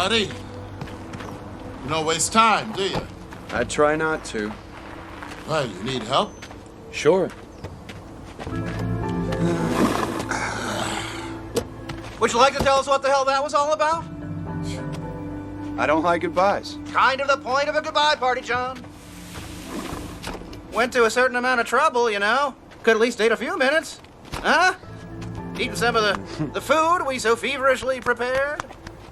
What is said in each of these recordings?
buddy. You don't waste time, do you? I try not to. Well, you need help? Sure. Would you like to tell us what the hell that was all about? I don't like goodbyes. Kind of the point of a goodbye party, John. Went to a certain amount of trouble, you know. Could at least take a few minutes. Huh? Eating some of the food we so feverishly prepared.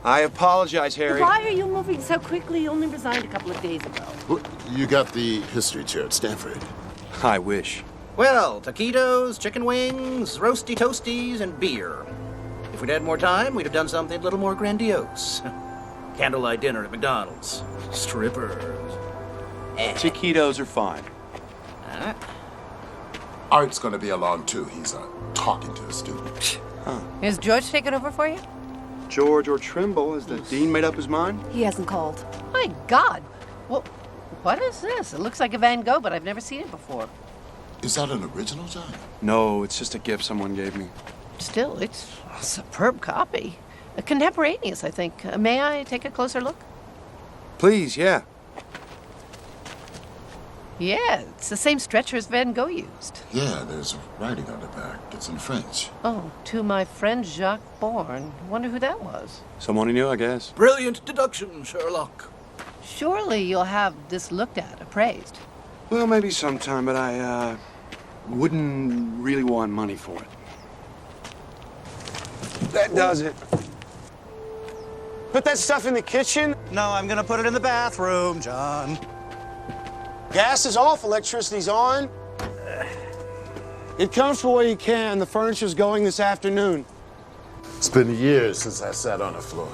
I apologize, Harry. Why are you moving so quickly? You only resigned a couple of days ago. You got the history chair at Stanford. I wish. Well, taquitos, chicken wings, roasty toasties, and beer. If we'd had more time, we'd have done something a little more grandiose. Candlelight dinner at McDonald's. Strippers. Taquitos are fine. Art's gonna be along too. He's talking to a student. Is George taking over for you? George or Trimble, has the dean made up his mind? He hasn't called. My God. Well, what is this? It looks like a Van Gogh, but I've never seen it before. Is that an original, John? No, it's just a gift someone gave me. Still, it's a superb copy. Contemporaneous, I think. May I take a closer look? Please, yeah. Yeah, it's the same stretcher as Van Gogh used. Yeah, there's writing on the back. It's in French. Oh, to my friend Jacques Bourne. Wonder who that was. Someone he knew, I guess. Brilliant deduction, Sherlock. Surely you'll have this looked at, appraised. Well, maybe sometime, but I, wouldn't really want money for it. That does it. Put that stuff in the kitchen. No, I'm gonna put it in the bathroom, John. Gas is off, electricity's on. It comes for what you can. The furniture's going this afternoon. It's been years since I sat on the floor.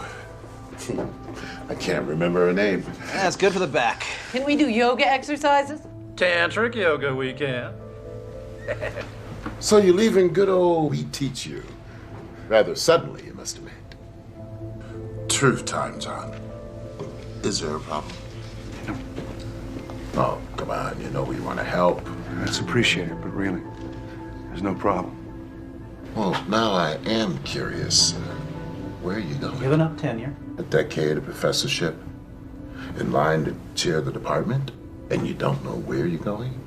I can't remember her name. That's good for the back. Can we do yoga exercises? Tantric yoga weekend. So you're leaving good old We Teach You. Rather suddenly, you must admit. Truth time, John. Is there a problem? Oh, come on. You know we want to help. That's appreciated, but really, there's no problem. Well, now I am curious. Where are you going? Giving up tenure. A decade of professorship? In line to chair the department? And you don't know where you're going?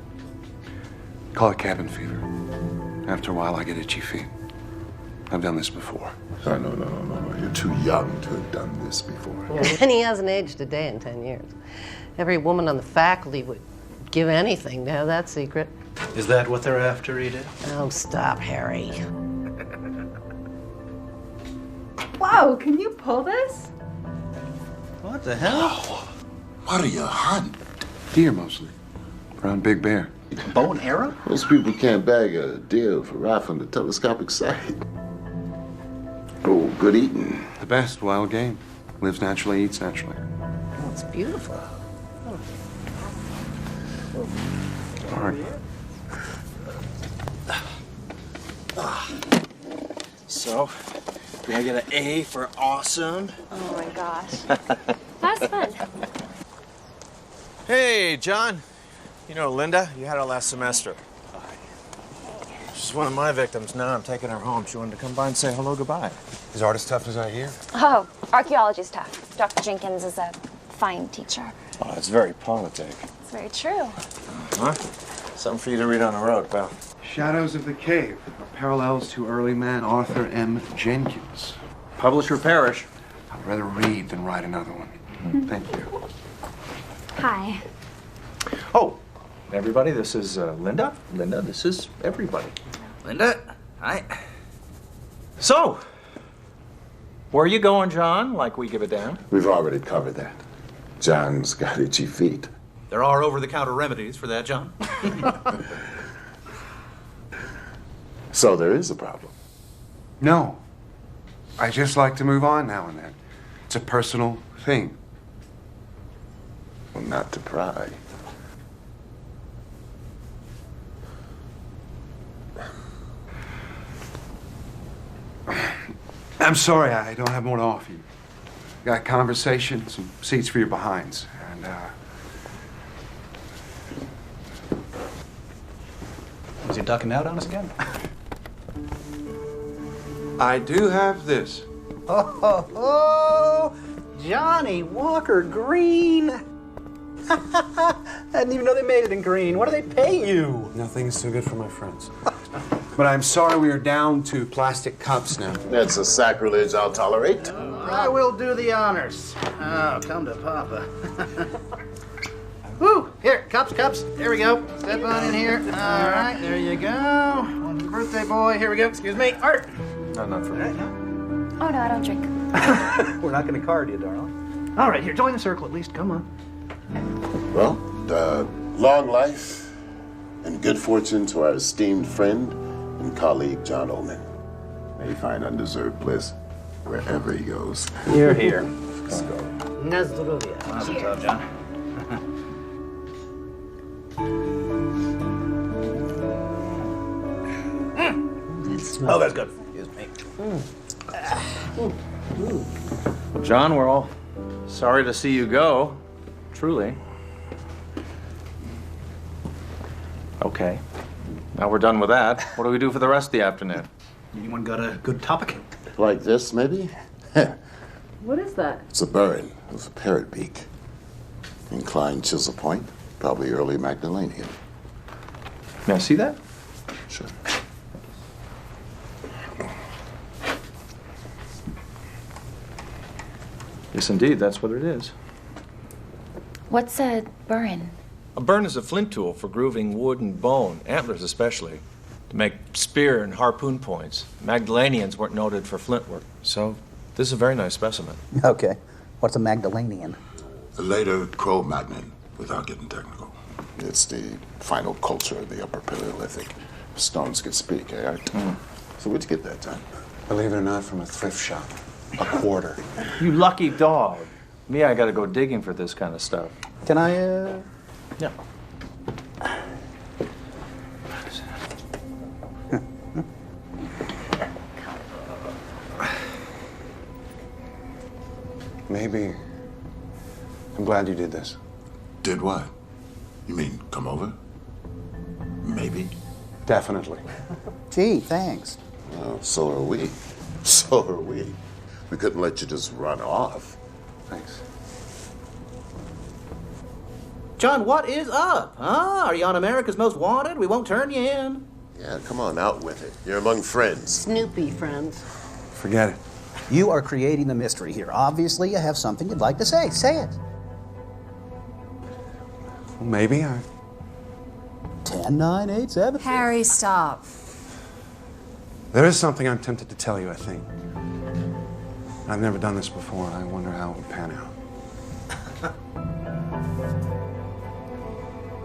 Call it cabin fever. After a while, I get itchy feet. I've done this before. Oh, no. You're too young to have done this before. And he hasn't aged a day in 10 years. Every woman on the faculty would give anything to have that secret. Is that what they're after, Edith? Oh, stop, Harry. Wow, can you pull this? What the hell? What are you hunting? Deer, mostly. Around Big Bear. Bow and arrow? Most people can't bag a deer for rifle the telescopic sight. Oh, good eating. The best wild game. Lives naturally, eats naturally. Oh, it's beautiful. All right. So, do I get an A for awesome? Oh my gosh. That was fun. Hey, John. You know Linda? You had her last semester. She's one of my victims. Now I'm taking her home. She wanted to come by and say hello, goodbye. Is art as tough as I hear? Oh, archaeology's tough. Dr. Jenkins is a fine teacher. Oh, it's very politic. It's very true. Huh? Something for you to read on the road, pal. Shadows of the Cave. Parallels to early man Arthur M. Jenkins. Publisher Parish. I'd rather read than write another one. Thank you. Hi. Oh, everybody, this is Linda. Linda, this is everybody. Linda, hi. So, where are you going, John? Like we give a damn? We've already covered that. John's got itchy feet. There are over-the-counter remedies for that, John. So there is a problem. No. I just like to move on now and then. It's a personal thing. Well, not to pry. I'm sorry, I don't have more to offer you. Got conversation, some seats for your behinds, and, Was he ducking out on us again? I do have this. Oh, Johnny Walker Green. I didn't even know they made it in green. What do they pay you? Nothing's too good for my friends. But I'm sorry we are down to plastic cups now. That's a sacrilege I'll tolerate. I will do the honors. Oh, come to Papa. Woo! Here, cups. There we go. Step on in here. All right, there you go. One for the birthday boy. Here we go. Excuse me. Art. No, not for me. Oh, no, I don't drink. We're not going to card you, darling. All right, here, join the circle at least. Come on. Well, long life and good fortune to our esteemed friend and colleague, John Oldman. May he find undeserved bliss wherever he goes. You're here. Let's go. Na zdrowie. Awesome job, John. Oh, that's good. Excuse me. John, we're all sorry to see you go. Truly. Okay. Now we're done with that. What do we do for the rest of the afternoon? Anyone got a good topic? Like this, maybe? What is that? It's a burn with a parrot beak. Inclined chisel point, probably early Magdalenian. May I see that? Sure. Yes, indeed. That's what it is. What's a burn? A burn is a flint tool for grooving wood and bone, antlers especially, to make spear and harpoon points. Magdalenians weren't noted for flint work, so this is a very nice specimen. Okay. What's a Magdalenian? A later Cro-Magnon, without getting technical. It's the final culture of the Upper Paleolithic. Stones could speak, eh, Art? So where'd you get that, John? Believe it or not, from a thrift shop. A quarter. You lucky dog. Me, I gotta go digging for this kind of stuff. Can I, Yeah. Maybe. I'm glad you did this. Did what? You mean come over? Maybe. Definitely. Gee, thanks. Well, so are we. So are we. We couldn't let you just run off. Thanks. John, what is up? Huh? Are you on America's Most Wanted? We won't turn you in. Yeah, come on, out with it. You're among friends. Snoopy friends. Forget it. You are creating the mystery here. Obviously, you have something you'd like to say. Say it. Well, maybe. 10, 9, 8, 7. Harry, stop. There is something I'm tempted to tell you, I think. I've never done this before, and I wonder how it would pan out.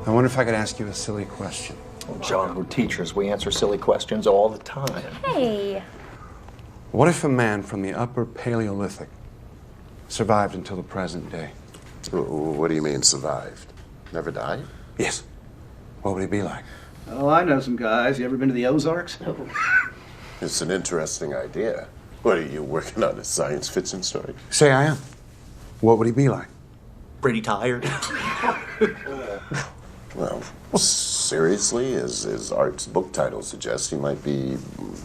I wonder if I could ask you a silly question. Oh, John, we're teachers. We answer silly questions all the time. Hey. What if a man from the Upper Paleolithic survived until the present day? What do you mean, survived? Never died? Yes. What would he be like? Oh, I know some guys. You ever been to the Ozarks? It's an interesting idea. What, are you working on a science fiction story? Say I am. What would he be like? Pretty tired. Well, seriously, as Art's book title suggests, he might be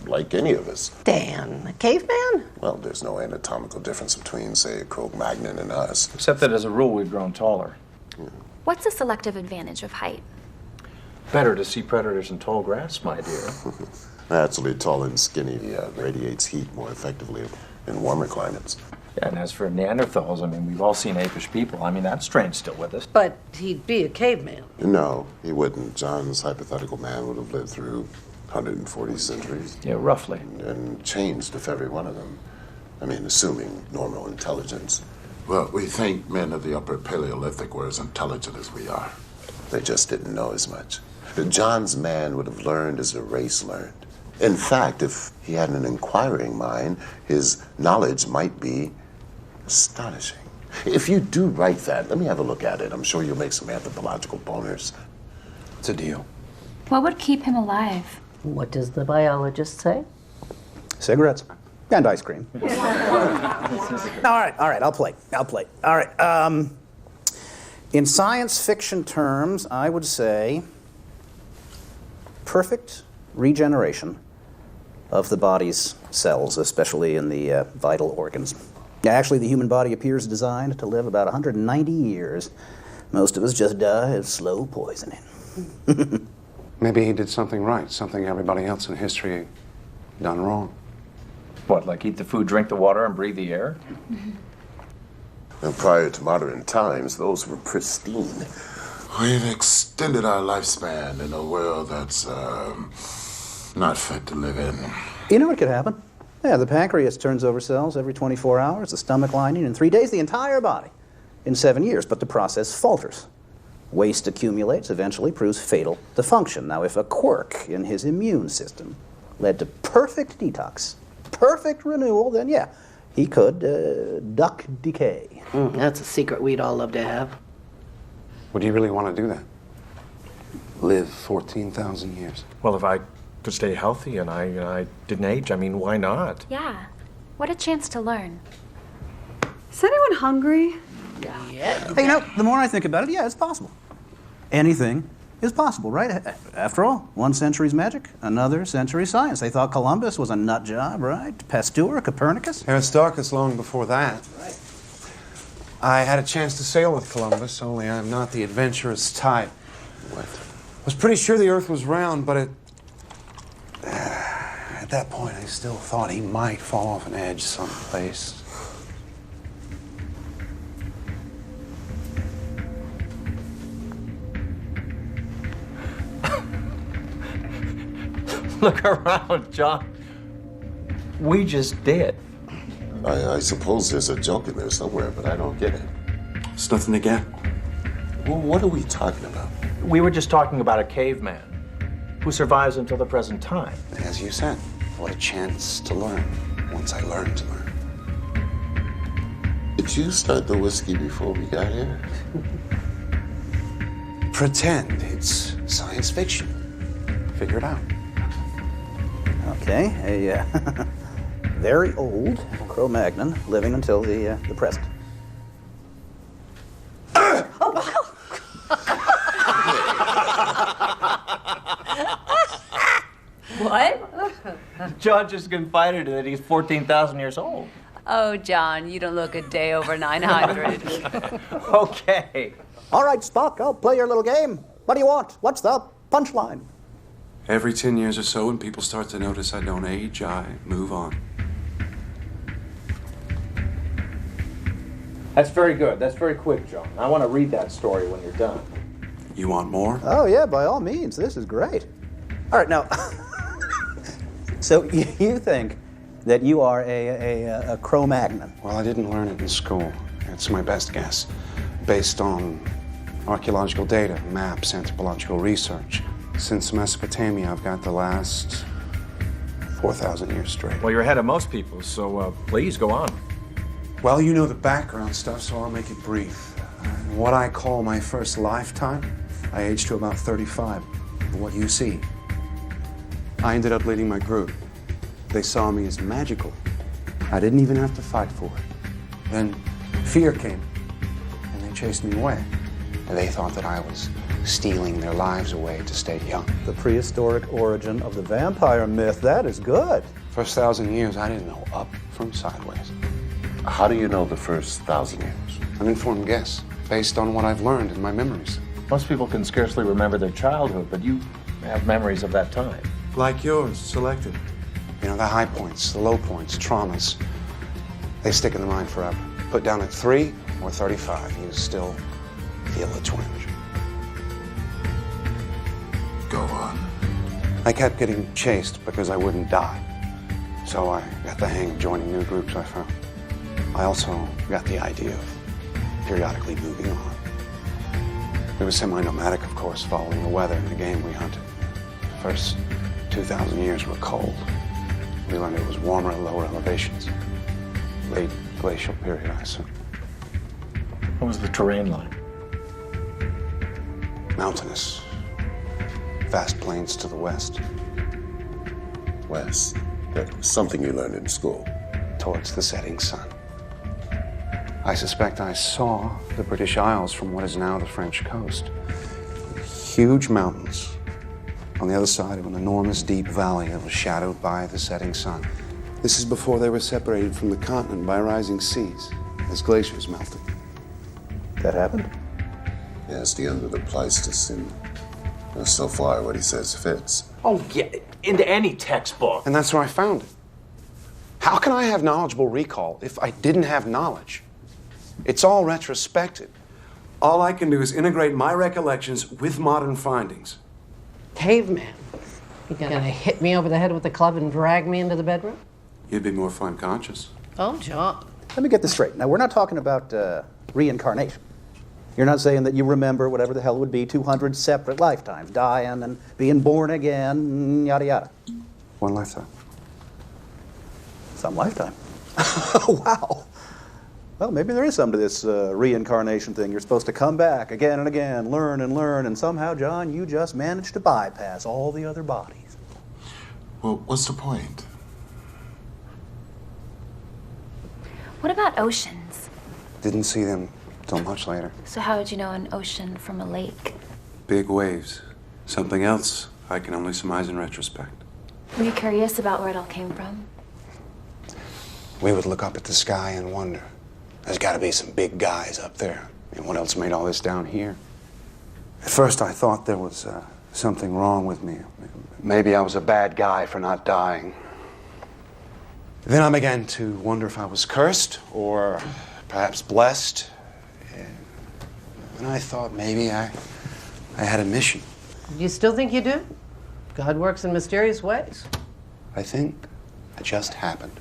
like any of us. Dan, a caveman? Well, there's no anatomical difference between, say, a Cro-Magnon and us. Except that as a rule, we've grown taller. What's the selective advantage of height? Better to see predators in tall grass, my dear. Naturally, tall and skinny radiates heat more effectively in warmer climates. Yeah, and as for Neanderthals, I mean, we've all seen apish people. I mean, that strain's still with us. But he'd be a caveman. No, he wouldn't. John's hypothetical man would have lived through 140 centuries. Yeah, roughly. And changed if every one of them. I mean, assuming normal intelligence. Well, we think men of the Upper Paleolithic were as intelligent as we are. They just didn't know as much. John's man would have learned as the race learned. In fact, if he had an inquiring mind, his knowledge might be astonishing. If you do write that, let me have a look at it. I'm sure you'll make some anthropological boners. It's a deal. What would keep him alive? What does the biologist say? Cigarettes. And ice cream. All right, I'll play. All right, in science fiction terms, I would say perfect regeneration of the body's cells, especially in the vital organs. Actually, the human body appears designed to live about 190 years. Most of us just die of slow poisoning. Maybe he did something right, something everybody else in history done wrong. What, like eat the food, drink the water, and breathe the air? And prior to modern times, those were pristine. We've extended our lifespan in a world that's not fit to live in. You know what could happen? Yeah, the pancreas turns over cells every 24 hours, the stomach lining in 3 days, the entire body in 7 years, but the process falters. Waste accumulates, eventually proves fatal to function. Now, if a quirk in his immune system led to perfect detox, perfect renewal, then yeah, he could duck decay. That's a secret we'd all love to have. Would you really want to do that? Live 14,000 years? Well, if I could stay healthy and I didn't age, I mean, why not? Yeah. What a chance to learn. Is anyone hungry? Hey, you know, the more I think about it, yeah, it's possible. Anything is possible, right? After all, one century's magic, another century's science. They thought Columbus was a nut job, right? Pasteur, Copernicus. Aristarchus long before that. Right. I had a chance to sail with Columbus, only I'm not the adventurous type. What? I was pretty sure the Earth was round, but at that point, I still thought he might fall off an edge someplace. Look around, John. We just did. I suppose there's a joke in there somewhere, but I don't get it. It's nothing to get. Well, what are we talking about? We were just talking about a caveman who survives until the present time. As you said, what a chance to learn, once I learned to learn. Did you start the whiskey before we got here? Pretend it's science fiction. Figure it out. Okay, a very old Cro-Magnon living until the present. What? John just confided that he's 14,000 years old. Oh, John, you don't look a day over 900. Okay. All right, Spock, I'll play your little game. What do you want? What's the punchline? Every 10 years or so, when people start to notice I don't age, I move on. That's very good. That's very quick, John. I want to read that story when you're done. You want more? Oh, yeah, by all means. This is great. All right, now, so you think that you are a Cro-Magnon? Well, I didn't learn it in school. It's my best guess, based on archaeological data, maps, anthropological research. Since Mesopotamia, I've got the last 4,000 years straight. Well, you're ahead of most people, so please go on. Well, you know the background stuff, so I'll make it brief. What I call my first lifetime, I aged to about 35. What you see. I ended up leading my group. They saw me as magical. I didn't even have to fight for it. Then fear came, and they chased me away. And they thought that I was stealing their lives away to stay young. The prehistoric origin of the vampire myth. That is good. First 1,000 years, I didn't know up from sideways. How do you know the first 1,000 years? An informed guess, based on what I've learned in my memories. Most people can scarcely remember their childhood, but you have memories of that time. Like yours, selected. You know, the high points, the low points, traumas. They stick in the mind forever. Put down at 3 or 35, you still feel a twinge. Go on. I kept getting chased because I wouldn't die. So I got the hang of joining new groups I found. I also got the idea of periodically moving on. We were semi-nomadic, of course, following the weather and the game we hunted. The first 2,000 years were cold. We learned it was warmer at lower elevations. Late glacial period, I assume. What was the terrain like? Mountainous. Vast plains to the west. West. That was something you learned in school. Towards the setting sun. I suspect I saw the British Isles from what is now the French coast. Huge mountains on the other side of an enormous deep valley that was shadowed by the setting sun. This is before they were separated from the continent by rising seas, as glaciers melted. That happened? Yeah, it's the end of the Pleistocene. So far, what he says fits. Oh, yeah, into any textbook. And that's where I found it. How can I have knowledgeable recall if I didn't have knowledge? It's all retrospective. All I can do is integrate my recollections with modern findings. Caveman. You gonna hit me over the head with the club and drag me into the bedroom? You'd be more fun conscious. Oh, John. Let me get this straight. Now, we're not talking about reincarnation. You're not saying that you remember whatever the hell it would be 200 separate lifetimes, dying and being born again, yada yada. One lifetime. Some lifetime. Wow. Well, maybe there is something to this reincarnation thing. You're supposed to come back again and again, learn, and somehow, John, you just managed to bypass all the other bodies. Well, what's the point? What about oceans? Didn't see them till much later. So how would you know an ocean from a lake? Big waves. Something else I can only surmise in retrospect. Were you curious about where it all came from? We would look up at the sky and wonder. There's got to be some big guys up there. I mean, what else made all this down here? At first, I thought there was something wrong with me. Maybe I was a bad guy for not dying. Then I began to wonder if I was cursed or perhaps blessed. And I thought maybe I had a mission. You still think you do? God works in mysterious ways. I think it just happened.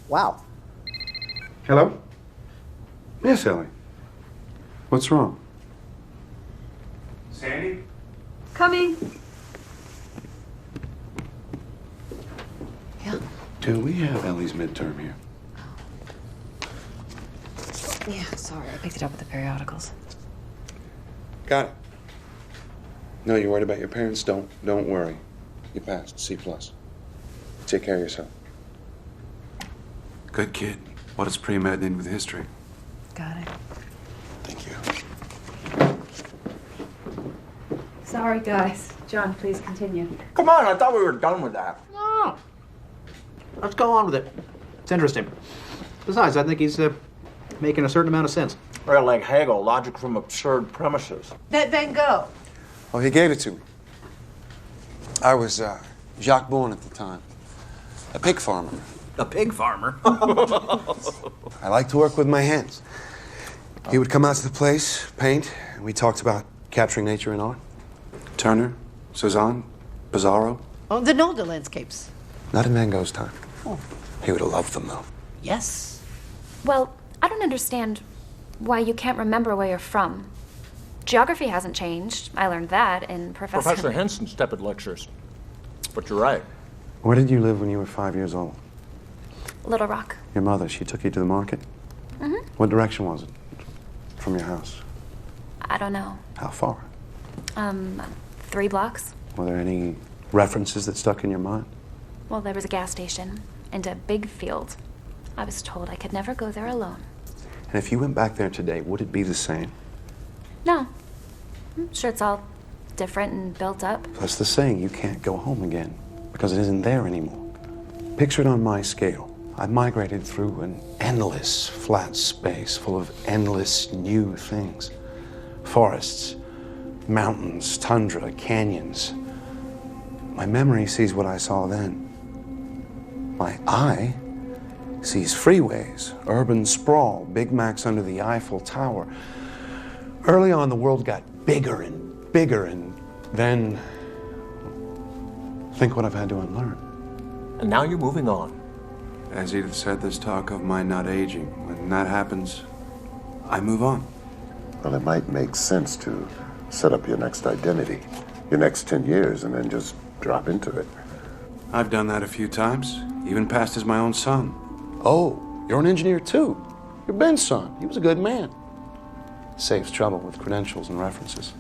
Wow. Hello? Yes, Ellie. What's wrong? Sandy? Coming. Yeah. Do we have Ellie's midterm here? Yeah, sorry. I picked it up with the periodicals. Got it. No, you're worried about your parents? Don't worry. You passed. C+. Take care of yourself. Good kid. What is pre-med in with history? Got it. Thank you. Sorry, guys. John, please continue. Come on, I thought we were done with that. No. Let's go on with it. It's interesting. Besides, I think he's making a certain amount of sense. Well, like Hegel, logic from absurd premises. That Van Gogh. Oh, he gave it to me. I was Jacques Bourne at the time. A pig farmer. A pig farmer? I like to work with my hands. He would come out to the place, paint, and we talked about capturing nature in art. Turner, Cezanne, Pizarro. Oh, the Nolde landscapes. Not in Van Gogh's time. Oh. He would have loved them, though. Yes. Well, I don't understand why you can't remember where you're from. Geography hasn't changed. I learned that in Professor Henson's tepid lectures. But you're right. Where did you live when you were 5 years old? Little Rock. Your mother, she took you to the market? Mm-hmm. What direction was it from your house? I don't know. How far? 3 blocks. Were there any references that stuck in your mind? Well, there was a gas station and a big field. I was told I could never go there alone. And if you went back there today, would it be the same? No. I'm sure it's all different and built up. That's the saying, you can't go home again because it isn't there anymore. Picture it on my scale. I migrated through an endless flat space full of endless new things. Forests, mountains, tundra, canyons. My memory sees what I saw then. My eye sees freeways, urban sprawl, Big Macs under the Eiffel Tower. Early on, the world got bigger and then think what I've had to unlearn. And now you're moving on. As Edith said, there's talk of my not aging. When that happens, I move on. Well, it might make sense to set up your next identity, your next 10 years, and then just drop into it. I've done that a few times, even passed as my own son. Oh, you're an engineer too. You're Ben's son. He was a good man. Saves trouble with credentials and references.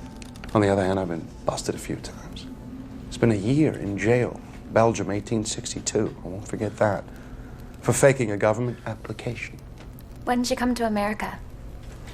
On the other hand, I've been busted a few times. Spent a year in jail, Belgium, 1862. I won't forget that. For faking a government application. When did you come to America?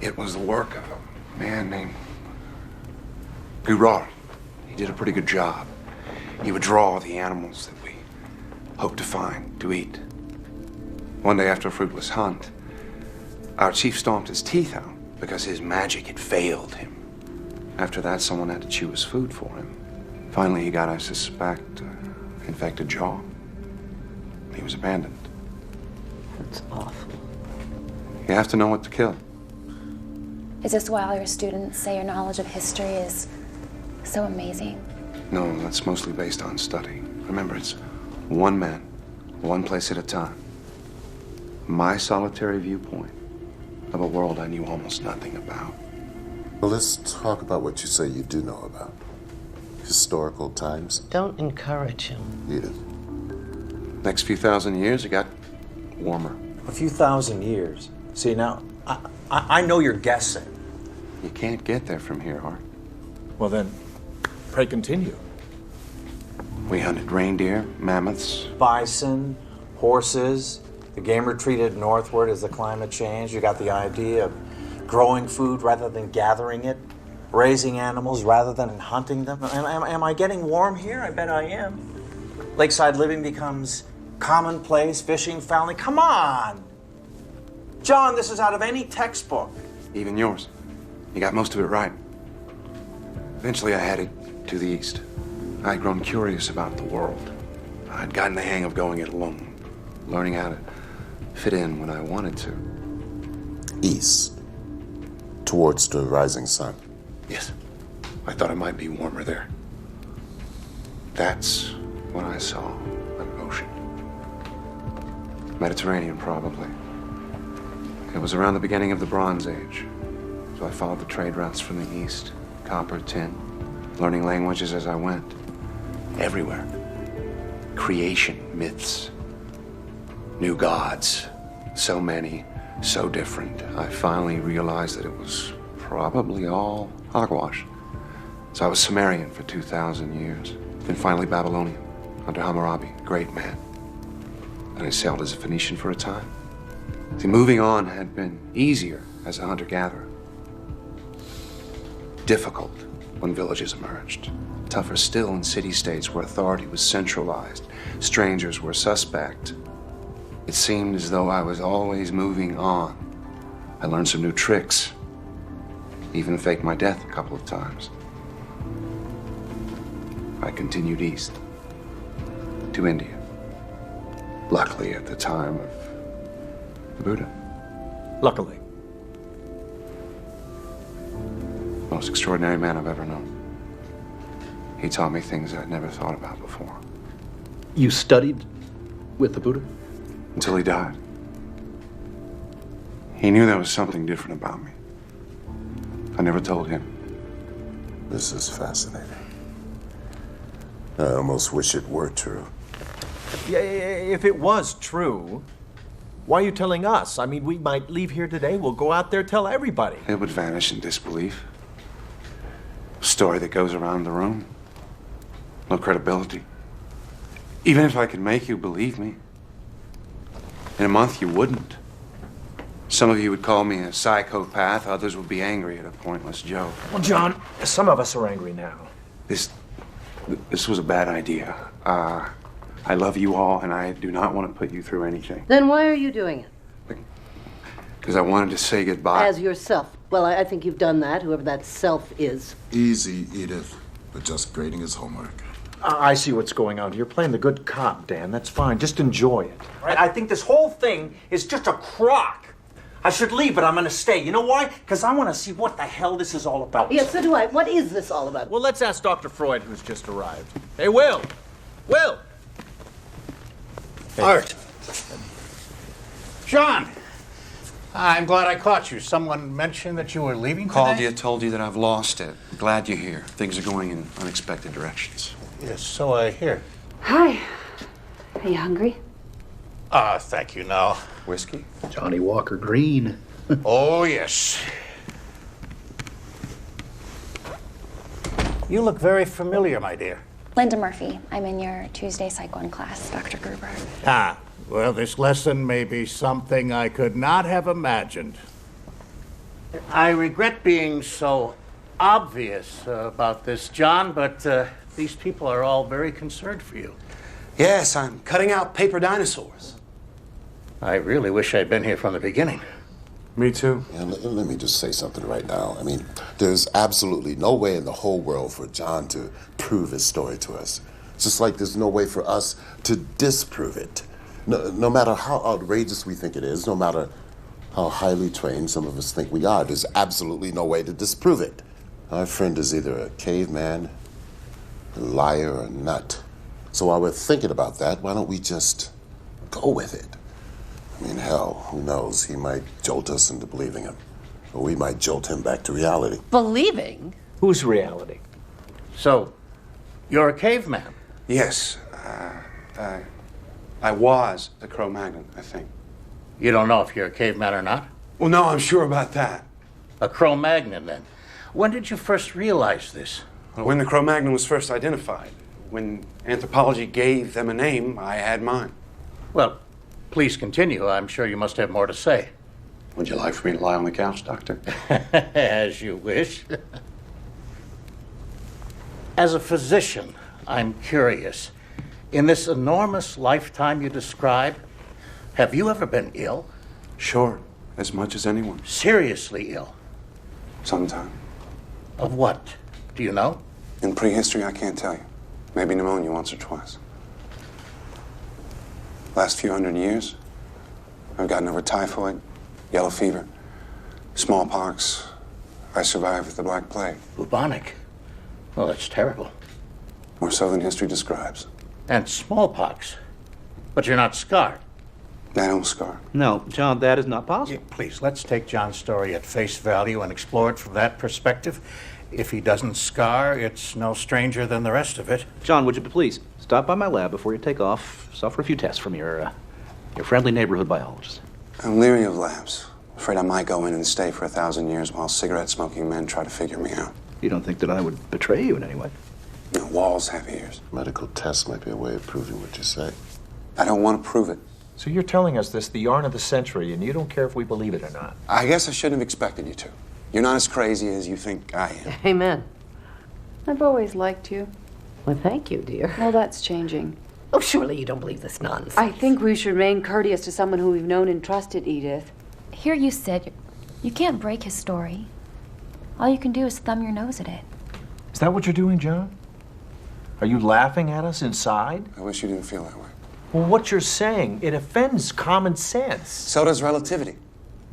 It was the work of a man named Gurard. He did a pretty good job. He would draw the animals that we hoped to find, to eat. One day after a fruitless hunt, our chief stomped his teeth out because his magic had failed him. After that, someone had to chew his food for him. Finally, he got, I suspect, infected jaw. He was abandoned. That's awful. You have to know what to kill. Is this why all your students say your knowledge of history is so amazing? No, that's mostly based on study. Remember, it's one man, one place at a time. My solitary viewpoint of a world I knew almost nothing about. Well, let's talk about what you say you do know about. Historical times. Don't encourage him. Edith. Next few thousand years, it got warmer. A few thousand years. See, now, I know you're guessing. You can't get there from here, Art. Well then, pray continue. We hunted reindeer, mammoths. Bison, horses. The game retreated northward as the climate changed. You got the idea of growing food rather than gathering it, raising animals rather than hunting them. Am I getting warm here? I bet I am. Lakeside living becomes commonplace, fishing, fouling. Come on! John, this is out of any textbook. Even yours. You got most of it right. Eventually, I headed to the east. I'd grown curious about the world. I'd gotten the hang of going it alone, learning how to fit in when I wanted to. East. Towards the rising sun. Yes. I thought it might be warmer there. That's when I saw an ocean. Mediterranean, probably. It was around the beginning of the Bronze Age. So I followed the trade routes from the east. Copper, tin, learning languages as I went. Everywhere. Creation, myths, new gods. So many, so different. I finally realized that it was probably all hogwash. So I was Sumerian for 2,000 years. Then finally Babylonian, under Hammurabi, great man. And I sailed as a Phoenician for a time. See, moving on had been easier as a hunter-gatherer. Difficult when villages emerged. Tougher still in city-states where authority was centralized. Strangers were suspect. It seemed as though I was always moving on. I learned some new tricks. Even faked my death a couple of times. I continued east to India. Luckily, at the time of the Buddha. Luckily. Most extraordinary man I've ever known. He taught me things I'd never thought about before. You studied with the Buddha? Until he died. He knew there was something different about me. I never told him. This is fascinating. I almost wish it were true. Yeah, if it was true, why are you telling us? I mean, we might leave here today, we'll go out there, tell everybody. It would vanish in disbelief. A story that goes around the room. No credibility. Even if I could make you believe me, in a month you wouldn't. Some of you would call me a psychopath, others would be angry at a pointless joke. Well, John, some of us are angry now. This was a bad idea. I love you all, and I do not want to put you through anything. Then why are you doing it? Because I wanted to say goodbye. As yourself. Well, I think you've done that, whoever that self is. Easy, Edith. But just grading his homework. I see what's going on. You're playing the good cop, Dan. That's fine. Just enjoy it. Right? I think this whole thing is just a crock. I should leave, but I'm going to stay. You know why? Because I want to see what the hell this is all about. Yes, so do I. What is this all about? Well, let's ask Dr. Freud, who's just arrived. Hey, Will! Will! Hey. Art. John! I'm glad I caught you. Someone mentioned that you were leaving today? Called you, told you that I've lost it. Glad you're here. Things are going in unexpected directions. Yes, so I hear. Hi. Are you hungry? Thank you, no. Whiskey? Johnny Walker Green. Oh, yes. You look very familiar, my dear. Linda Murphy. I'm in your Tuesday Psych 1 class, Dr. Gruber. Well, this lesson may be something I could not have imagined. I regret being so obvious about this, John, but these people are all very concerned for you. Yes, I'm cutting out paper dinosaurs. I really wish I'd been here from the beginning. Me too. Yeah, let me just say something right now. I mean, there's absolutely no way in the whole world for John to prove his story to us. Just like there's no way for us to disprove it. No matter how outrageous we think it is, no matter how highly trained some of us think we are, there's absolutely no way to disprove it. Our friend is either a caveman, a liar, or a nut. So while we're thinking about that, why don't we just go with it? I mean, hell, who knows? He might jolt us into believing him. Or we might jolt him back to reality. Believing? Whose reality? So, you're a caveman? Yes. I was a Cro-Magnon, I think. You don't know if you're a caveman or not? Well, no, I'm sure about that. A Cro-Magnon, then. When did you first realize this? Well, when the Cro-Magnon was first identified. When anthropology gave them a name, I had mine. Well, please continue. I'm sure you must have more to say. Would you like for me to lie on the couch, Doctor? As you wish. As a physician, I'm curious. In this enormous lifetime you describe, have you ever been ill? Sure, as much as anyone. Seriously ill? Sometime. Of what? Do you know? In prehistory, I can't tell you. Maybe pneumonia once or twice. Last few hundred years, I've gotten over typhoid, yellow fever, smallpox. I survived the Black Plague. Bubonic? Well, that's terrible. Or so than history describes. And smallpox. But you're not scarred. I don't scar. No, John, that is not possible. Yeah, please, let's take John's story at face value and explore it from that perspective. If he doesn't scar, it's no stranger than the rest of it. John, would you please stop by my lab before you take off? Suffer a few tests from your friendly neighborhood biologist. I'm leery of labs. Afraid I might go in and stay for 1,000 years while cigarette-smoking men try to figure me out. You don't think that I would betray you in any way? No, walls have ears. Medical tests might be a way of proving what you say. I don't want to prove it. So you're telling us this, the yarn of the century, and you don't care if we believe it or not? I guess I shouldn't have expected you to. You're not as crazy as you think I am. Amen. I've always liked you. Well, thank you, dear. Well, that's changing. Oh, surely you don't believe this nonsense. I think we should remain courteous to someone who we've known and trusted, Edith. Here you sit. You can't break his story. All you can do is thumb your nose at it. Is that what you're doing, John? Are you laughing at us inside? I wish you didn't feel that way. Well, what you're saying, it offends common sense. So does relativity.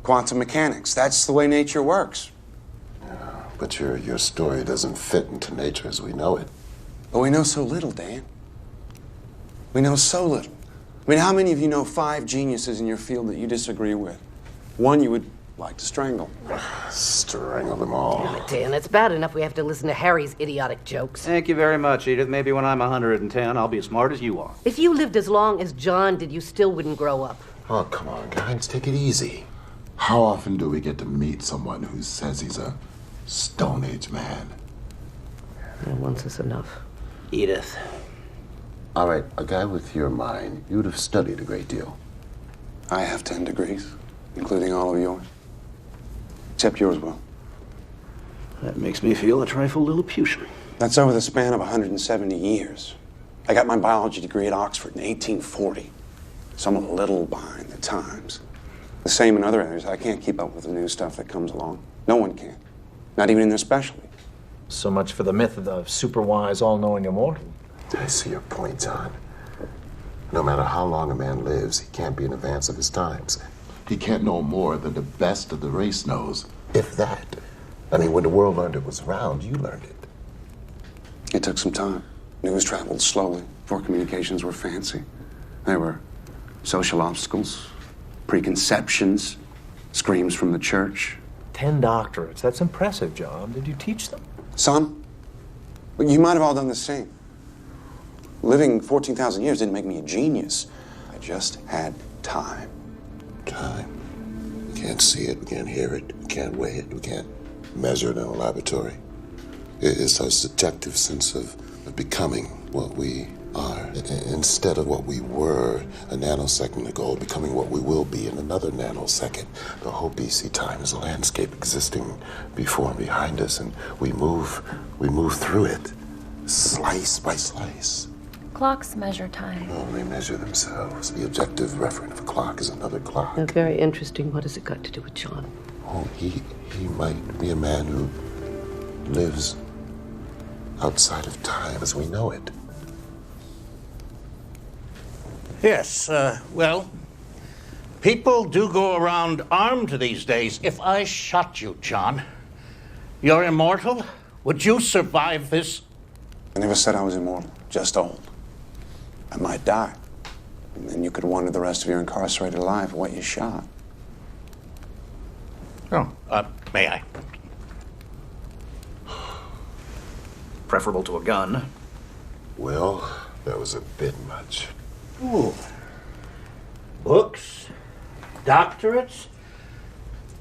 Quantum mechanics. That's the way nature works. But your story doesn't fit into nature as we know it. But we know so little, Dan. We know so little. I mean, how many of you know 5 geniuses in your field that you disagree with? One you would like to strangle. Strangle them all. Damn it, Dan, it's bad enough we have to listen to Harry's idiotic jokes. Thank you very much, Edith. Maybe when I'm 110, I'll be as smart as you are. If you lived as long as John did, you still wouldn't grow up. Oh, come on, guys, take it easy. How often do we get to meet someone who says he's a Stone Age man? Once is enough. Edith. All right, a guy with your mind, you'd have studied a great deal. I have 10 degrees, including all of yours. Except yours, Will. That makes me feel a trifle Lilliputian. That's over the span of 170 years. I got my biology degree at Oxford in 1840. So I'm a little behind the times. The same in other areas. I can't keep up with the new stuff that comes along. No one can. Not even in their specialty. So much for the myth of the super-wise, all-knowing immortal. I see your point, John. No matter how long a man lives, he can't be in advance of his times. He can't know more than the best of the race knows, if that. I mean, when the world learned it was round, you learned it. It took some time. News traveled slowly before communications were fancy. There were social obstacles, preconceptions, screams from the church. 10 doctorates. That's impressive, John. Did you teach them? Some. You might have all done the same. Living 14,000 years didn't make me a genius. I just had time. Time. We can't see it, we can't hear it, we can't weigh it, we can't measure it in a laboratory. It's our subjective sense of becoming what we are. Instead of what we were a nanosecond ago, becoming what we will be in another nanosecond. The whole BC time is a landscape existing before and behind us, and we move through it, slice by slice. Clocks measure time. Oh, they measure themselves. The objective referent of a clock is another clock. Very interesting. What has it got to do with John? Oh, he might be a man who lives outside of time as we know it. Yes, well, people do go around armed these days. If I shot you, John, you're immortal? Would you survive this? I never said I was immortal, just old. I might die. And then you could wonder the rest of your incarcerated life what you shot. Oh, may I? Preferable to a gun. Well, that was a bit much. Ooh. Books? Doctorates?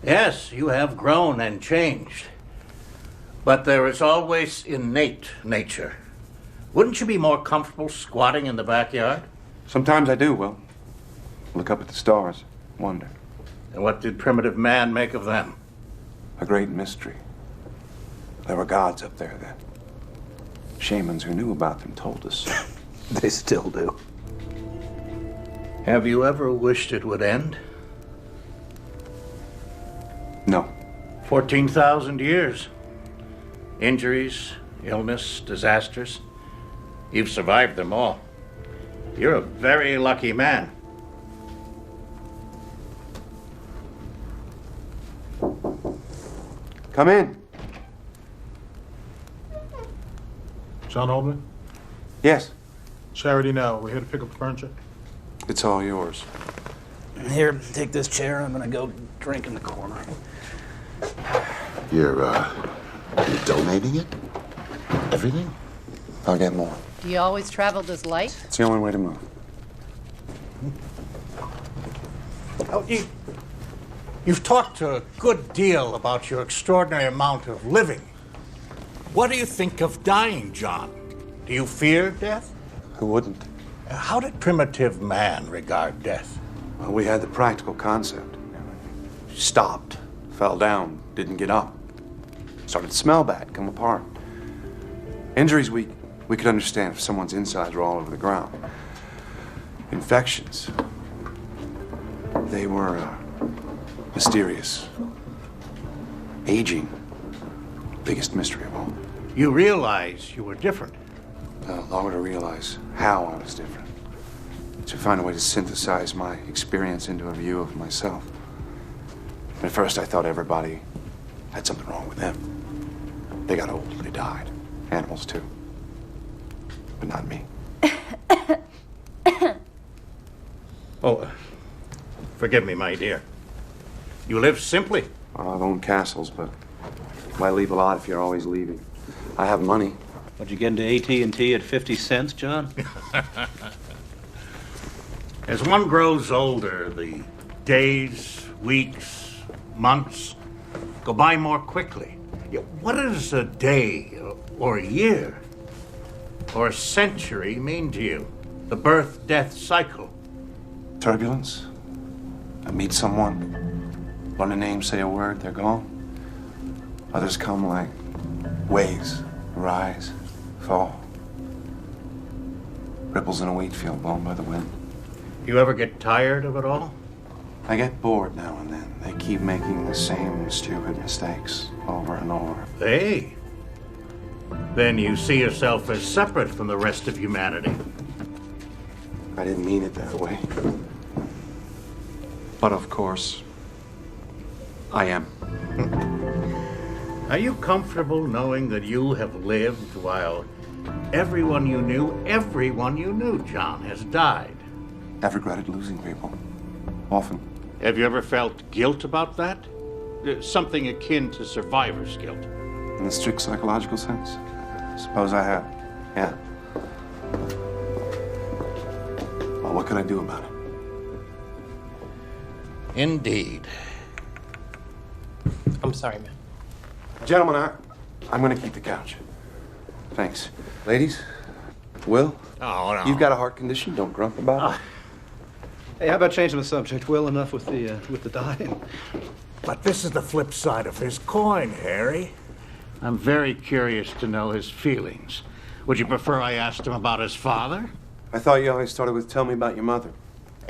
Yes, you have grown and changed. But there is always innate nature. Wouldn't you be more comfortable squatting in the backyard? Sometimes I do, Will. Look up at the stars, wonder. And what did primitive man make of them? A great mystery. There were gods up there then. Shamans who knew about them told us. They still do. Have you ever wished it would end? No. 14,000 years. Injuries, illness, disasters. You've survived them all. You're a very lucky man. Come in. John Oldman? Yes. Charity now. We're here to pick up the furniture. It's all yours. Here, take this chair. I'm gonna go drink in the corner. You're donating it? Everything? I'll get more. Do you always travel this light? It's the only way to move. Oh, you've talked a good deal about your extraordinary amount of living. What do you think of dying, John? Do you fear death? Who wouldn't? How did primitive man regard death? Well, we had the practical concept. Stopped, fell down, didn't get up. Started to smell bad, come apart. Injuries we could understand if someone's insides were all over the ground. Infections, they were mysterious. Aging, biggest mystery of all. You realize you were different. Longer to realize how I was different. To find a way to synthesize my experience into a view of myself. At first I thought everybody had something wrong with them. They got old, they died. Animals too. But not me. Oh, forgive me, my dear. You live simply. I've owned castles, but why leave a lot if you're always leaving? I have money. What'd you get into AT&T at 50 cents, John? As one grows older, the days, weeks, months go by more quickly. What does a day or a year or a century mean to you? The birth-death cycle. Turbulence. I meet someone, learn a name, say a word, they're gone. Others come like waves, rise, fall. Ripples in a wheat field blown by the wind. You ever get tired of it all? I get bored now and then. They keep making the same stupid mistakes over and over. Hey. Then you see yourself as separate from the rest of humanity. I didn't mean it that way. But of course, I am. Are you comfortable knowing that you have lived while everyone you knew, John, has died? I've regretted losing people. Often. Have you ever felt guilt about that? Something akin to survivor's guilt. In the strict psychological sense? Suppose I have. Yeah. Well, what could I do about it? Indeed. I'm sorry, man. Gentlemen, I'm going to keep the couch. Thanks. Ladies, Will? Oh, no. You've got a heart condition. Don't grump about it. Hey, how about changing the subject? Well, enough with the dying. But this is the flip side of his coin, Harry. I'm very curious to know his feelings. Would you prefer I asked him about his father? I thought you always started with tell me about your mother.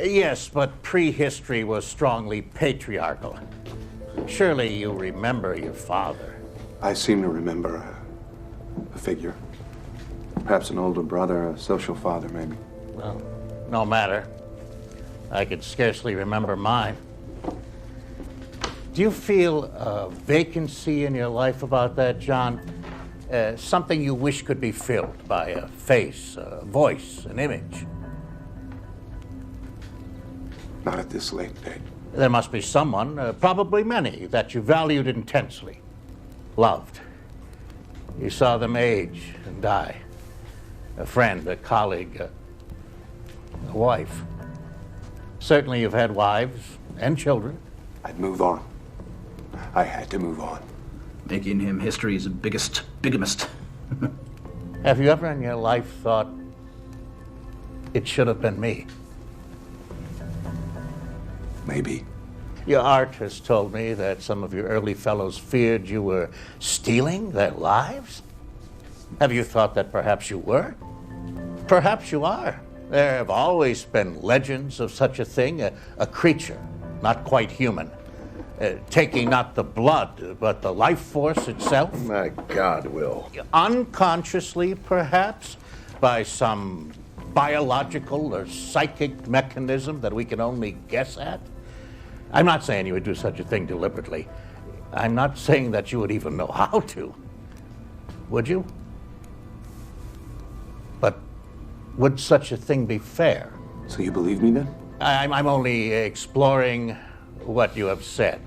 Yes, but prehistory was strongly patriarchal. Surely you remember your father. I seem to remember a figure. Perhaps an older brother, a social father, maybe. Well, no matter. I could scarcely remember mine. Do you feel a vacancy in your life about that, John? Something you wish could be filled by a face, a voice, an image? Not at this late date. There must be someone, probably many, that you valued intensely, loved. You saw them age and die. A friend, a colleague, a wife. Certainly you've had wives and children. I'd move on. I had to move on. Making him history's biggest bigamist. Have you ever in your life thought, it should have been me? Maybe. Your art has told me that some of your early fellows feared you were stealing their lives. Have you thought that perhaps you were? Perhaps you are. There have always been legends of such a thing, a creature, not quite human, taking not the blood, but the life force itself. My God, Will. Unconsciously, perhaps, by some biological or psychic mechanism that we can only guess at. I'm not saying you would do such a thing deliberately. I'm not saying that you would even know how to. Would you? But would such a thing be fair? So you believe me then? I'm only exploring what you have said.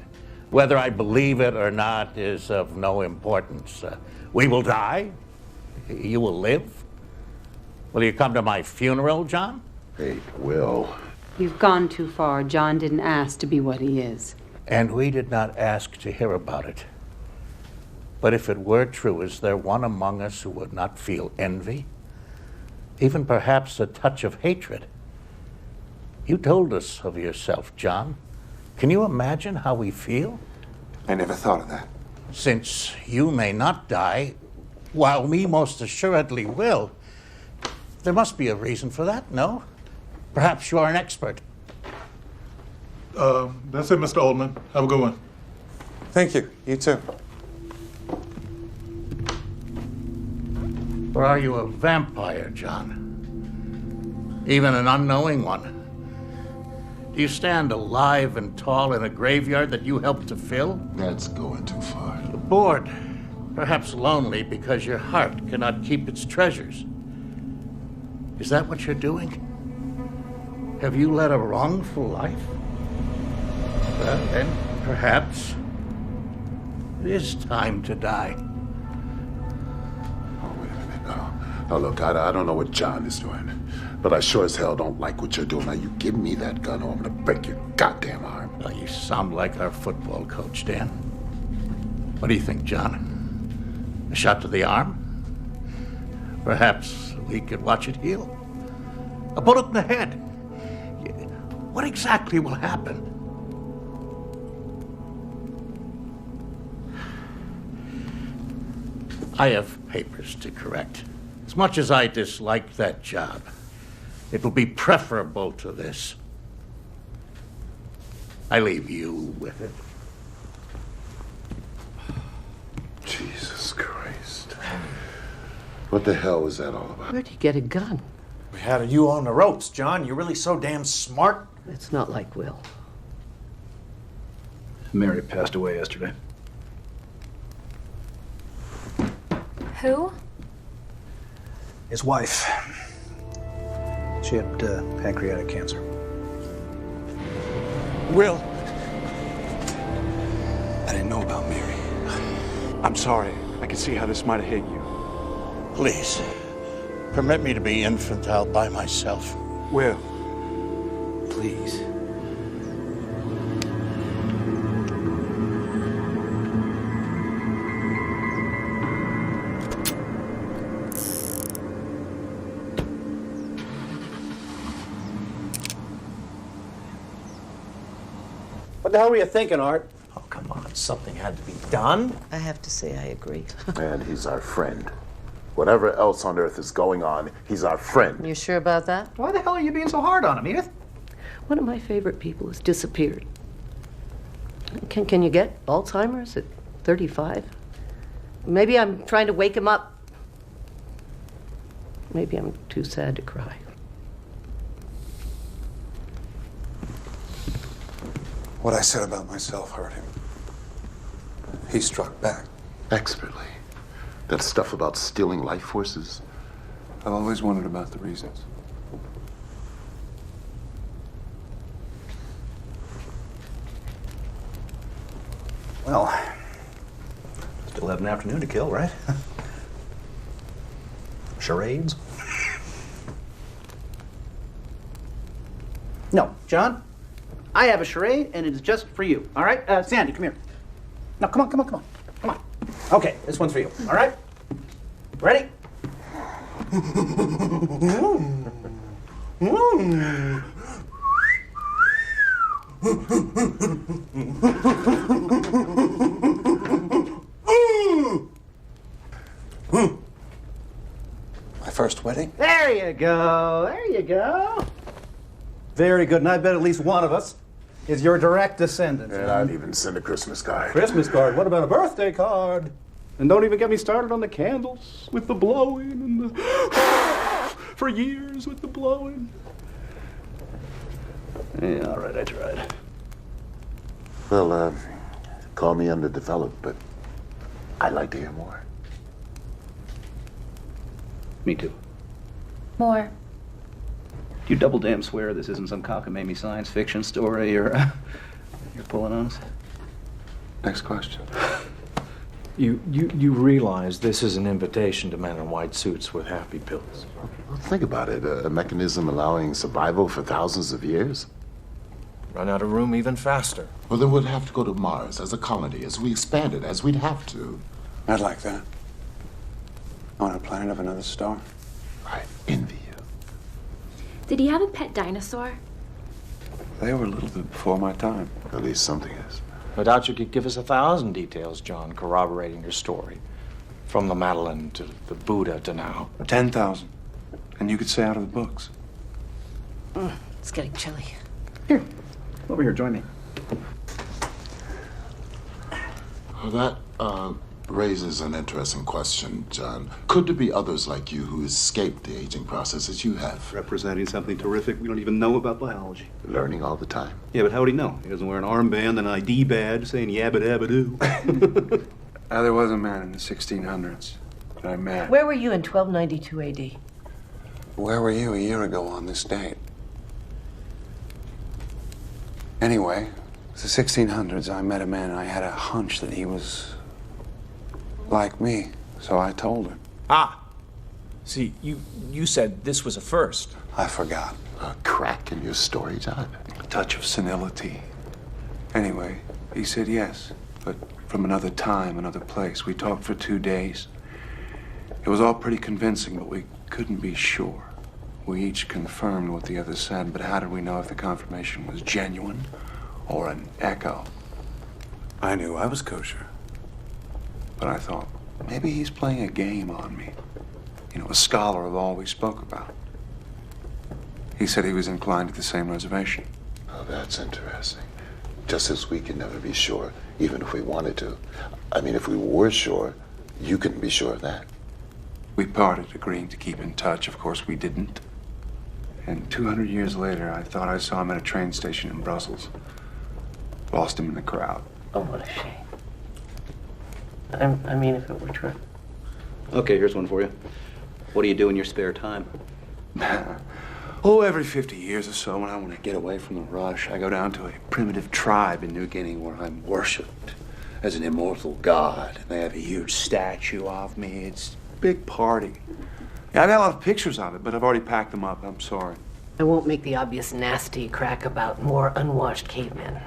Whether I believe it or not is of no importance. We will die. You will live. Will you come to my funeral, John? Hey, Will. You've gone too far. John didn't ask to be what he is. And we did not ask to hear about it. But if it were true, is there one among us who would not feel envy? Even perhaps a touch of hatred? You told us of yourself, John. Can you imagine how we feel? I never thought of that. Since you may not die, while we most assuredly will, there must be a reason for that, no? Perhaps you are an expert. That's it, Mr. Oldman. Have a good one. Thank you. You too. Or are you a vampire, John? Even an unknowing one? Do you stand alive and tall in a graveyard that you helped to fill? That's going too far. Bored, perhaps lonely because your heart cannot keep its treasures. Is that what you're doing? Have you led a wrongful life? Well, then, perhaps it is time to die. Oh, wait a minute. No, look, I don't know what John is doing, but I sure as hell don't like what you're doing. Now, you give me that gun or I'm gonna break your goddamn arm. Well, you sound like our football coach, Dan. What do you think, John? A shot to the arm? Perhaps we could watch it heal. A bullet in the head. What exactly will happen? I have papers to correct. As much as I dislike that job, it will be preferable to this. I leave you with it. Jesus Christ. What the hell was that all about? Where'd you get a gun? We had you on the ropes, John. You're really so damn smart. It's not like Will. Mary passed away yesterday. Who? His wife. She had pancreatic cancer. Will. I didn't know about Mary. I'm sorry. I can see how this might have hit you. Please, permit me to be infantile by myself. Will. Please. What the hell were you thinking, Art? Oh, come on. Something had to be done. I have to say I agree. And he's our friend. Whatever else on earth is going on, he's our friend. You sure about that? Why the hell are you being so hard on him, Edith? One of my favorite people has disappeared. Can you get Alzheimer's at 35? Maybe I'm trying to wake him up. Maybe I'm too sad to cry. What I said about myself hurt him. He struck back. Expertly. That stuff about stealing life forces. I've always wondered about the reasons. Well, still have an afternoon to kill, right? Charades? No, John, I have a charade, and it's just for you, all right? Sandy, come here. No, come on, come on, come on. Come on. Okay, this one's for you, all right? Ready? My first wedding? There you go, there you go. Very good, and I bet at least one of us is your direct descendant. And I'd even send a Christmas card. Christmas card? What about a birthday card? And don't even get me started on the candles with the blowing and the... for years with the blowing. Yeah, all right, I tried. Well, call me underdeveloped, but I'd like to hear more. Me too. More. You double damn swear this isn't some cockamamie science fiction story you're pulling on us? Next question. You realize this is an invitation to men in white suits with happy pills. Well, think about it. A mechanism allowing survival for thousands of years. Run out of room even faster. Well, then we'd have to go to Mars as a colony, as we expanded, as we'd have to. I'd like that. On a planet of another star. I envy you. Did he have a pet dinosaur? They were a little bit before my time. At least something is. No doubt you could give us 1,000 details, John, corroborating your story. From the Madeline to the Buddha to now. 10,000. And you could say out of the books. It's getting chilly. Here, over here, join me. Well, that raises an interesting question, John. Could there be others like you who escaped the aging process as you have? Representing something terrific we don't even know about biology. Learning all the time. Yeah, but how would he know? He doesn't wear an armband, an ID badge saying yabba dabba doo. There was a man in the 1600s that I met. Where were you in 1292 AD? Where were you a year ago on this date? Anyway, the 1600s, I met a man and I had a hunch that he was like me, so I told her. Ah! See, you said this was a first. I forgot. A crack in your story, John? A touch of senility. Anyway, he said yes, but from another time, another place. We talked for 2 days. It was all pretty convincing, but we couldn't be sure. We each confirmed what the other said, but how did we know if the confirmation was genuine or an echo? I knew I was kosher. But I thought, maybe he's playing a game on me. You know, a scholar of all we spoke about. He said he was inclined to the same reservation. Oh, that's interesting. Just as we can never be sure, even if we wanted to. I mean, if we were sure, you couldn't be sure of that. We parted, agreeing to keep in touch. Of course, we didn't. And 200 years later, I thought I saw him at a train station in Brussels. Lost him in the crowd. Oh, what a shame. I mean, if it were true. Okay, here's one for you. What do you do in your spare time? Every 50 years or so, when I want to get away from the rush, I go down to a primitive tribe in New Guinea where I'm worshipped as an immortal god. And they have a huge statue of me. It's a big party. Yeah, I've got a lot of pictures of it, but I've already packed them up. I'm sorry. I won't make the obvious nasty crack about more unwashed cavemen.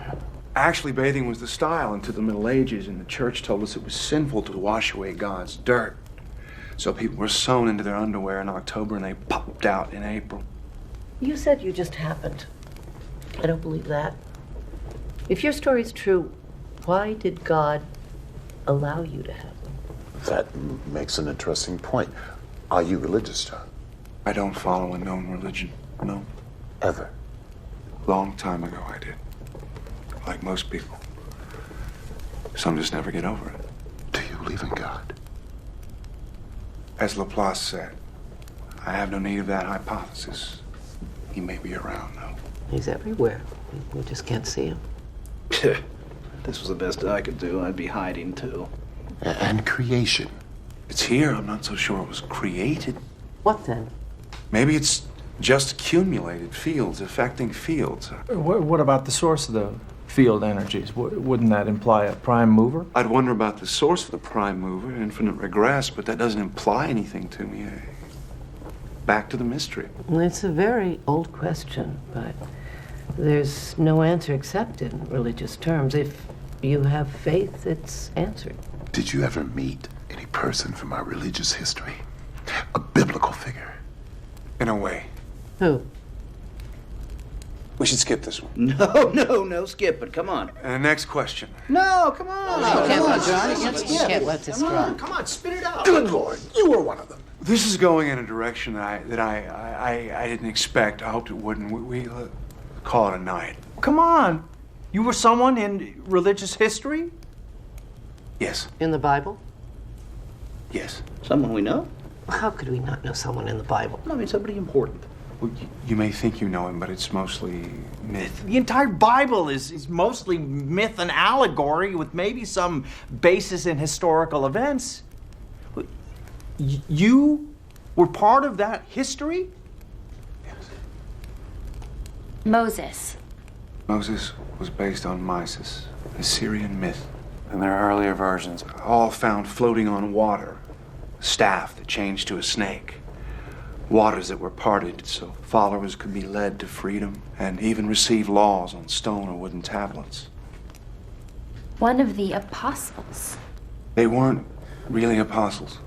Actually, bathing was the style into the Middle Ages, and the church told us it was sinful to wash away God's dirt. So people were sewn into their underwear in October, and they popped out in April. You said you just happened. I don't believe that. If your story's true, why did God allow you to have them? That makes an interesting point. Are you religious, John? I don't follow a known religion, no. Ever? Long time ago I did. Like most people. Some just never get over it. Do you believe in God? As Laplace said, I have no need of that hypothesis. He may be around, though. He's everywhere. We just can't see him. This was the best I could do. I'd be hiding, too. And creation. It's here. I'm not so sure it was created. What then? Maybe it's just accumulated fields affecting fields. What about the source of the field energies? Wouldn't that imply a prime mover? I'd wonder about the source of the prime mover, infinite regress, but that doesn't imply anything to me. Back to the mystery. It's a very old question, but there's no answer except in religious terms. If you have faith, it's answered. Did you ever meet any person from our religious history? A biblical figure? In a way. Who? We should skip this one. No, skip it. Come on. Next question. No, come on. Come on, John. You can't skip. You can't let this drop. Come on, spit it out. Good Lord, you were one of them. This is going in a direction that I didn't expect. I hoped it wouldn't. We call it a night. Come on. You were someone in religious history? Yes. In the Bible? Yes. Someone we know? How could we not know someone in the Bible? I mean, somebody important. Well, you may think you know him, but it's mostly myth. The entire Bible is mostly myth and allegory with maybe some basis in historical events. You were part of that history? Yes. Moses. Moses was based on Mysis, a Syrian myth. And their earlier versions, all found floating on water. A staff that changed to a snake. Waters that were parted so followers could be led to freedom and even receive laws on stone or wooden tablets. One of the apostles. They weren't really apostles.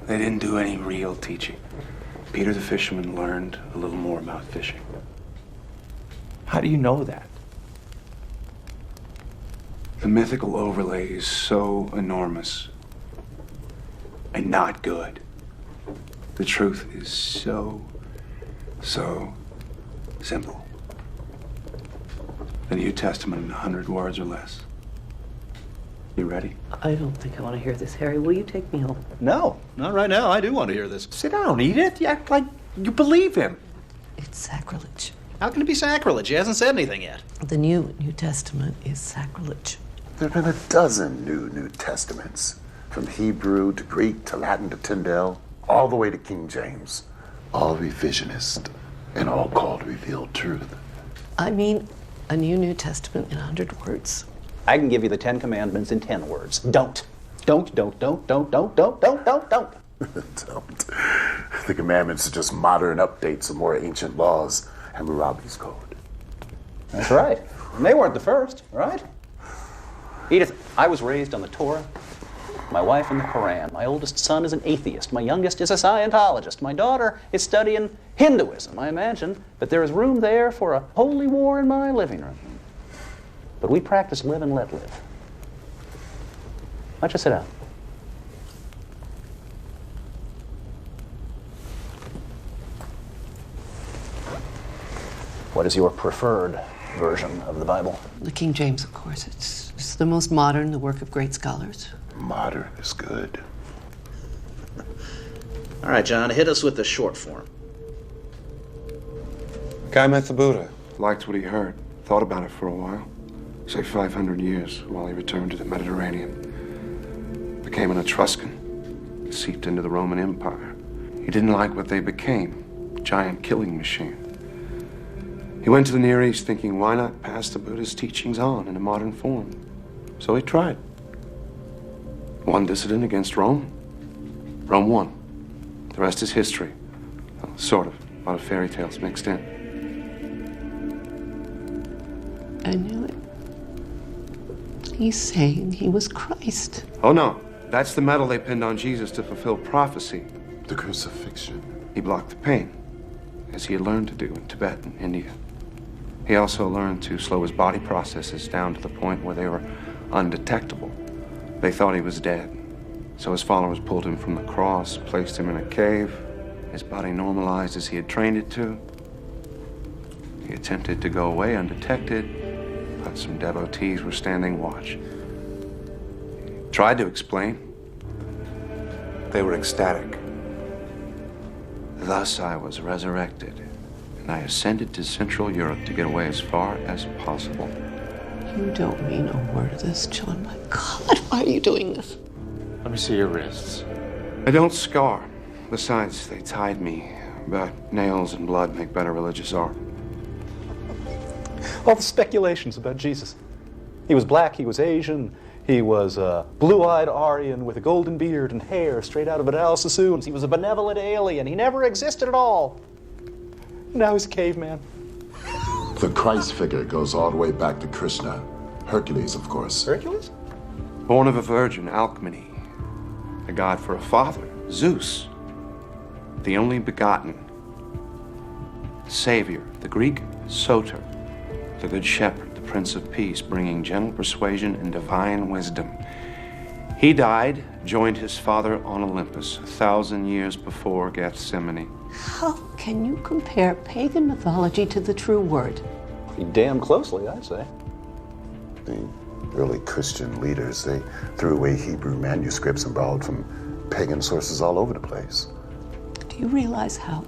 They didn't do any real teaching. Peter the fisherman learned a little more about fishing. How do you know that? The mythical overlay is so enormous and not good. The truth is so simple. The New Testament in 100 words or less. You ready? I don't think I want to hear this, Harry. Will you take me home? No, not right now. I do want to hear this. Sit down, Edith. You act like you believe him. It's sacrilege. How can it be sacrilege? He hasn't said anything yet. The New Testament is sacrilege. There have been a dozen New Testaments, from Hebrew to Greek to Latin to Tyndale, all the way to King James. All revisionist and all called revealed truth. I mean, a New Testament in 100 words. I can give you the 10 Commandments in 10 words. Don't. Don't. Don't. The commandments are just modern updates of more ancient laws, Hammurabi's code. That's right. And they weren't the first, right? Edith, I was raised on the Torah, my wife in the Quran. My oldest son is an atheist. My youngest is a Scientologist. My daughter is studying Hinduism. I imagine that there is room there for a holy war in my living room. But we practice live and let live. Why don't you sit down? What is your preferred version of the Bible? The King James, of course. It's the most modern, the work of great scholars. Modern is good. All right, John, hit us with the short form. Guy met the Buddha, liked what he heard, thought about it for a while. Say 500 years while he returned to the Mediterranean. Became an Etruscan, seeped into the Roman Empire. He didn't like what they became, giant killing machine. He went to the Near East thinking, why not pass the Buddha's teachings on in a modern form? So he tried. One dissident against Rome. Rome won. The rest is history. Well, sort of. A lot of fairy tales mixed in. I knew it. He's saying he was Christ. Oh, no. That's the medal they pinned on Jesus to fulfill prophecy. The crucifixion. He blocked the pain, as he had learned to do in Tibet and India. He also learned to slow his body processes down to the point where they were undetectable. They thought he was dead. So his followers pulled him from the cross, placed him in a cave. His body normalized as he had trained it to. He attempted to go away undetected, but some devotees were standing watch. He tried to explain. They were ecstatic. Thus I was resurrected, and I ascended to Central Europe to get away as far as possible. You don't mean a word of this, John. My God, why are you doing this? Let me see your wrists. I don't scar. Besides, they tied me. But nails and blood make better religious art. All the speculations about Jesus. He was black, he was Asian, he was a blue-eyed Aryan with a golden beard and hair straight out of Banal Sassoons. He was a benevolent alien. He never existed at all. Now he's a caveman. The Christ figure goes all the way back to Krishna. Hercules, of course. Hercules? Born of a virgin, Alcmene. A god for a father, Zeus. The only begotten. Savior, the Greek Soter. The good shepherd, the Prince of Peace, bringing gentle persuasion and divine wisdom. He died, joined his father on Olympus 1,000 years before Gethsemane. How can you compare pagan mythology to the true word? Pretty damn closely, I'd say. The early Christian leaders, they threw away Hebrew manuscripts and borrowed from pagan sources all over the place. Do you realize how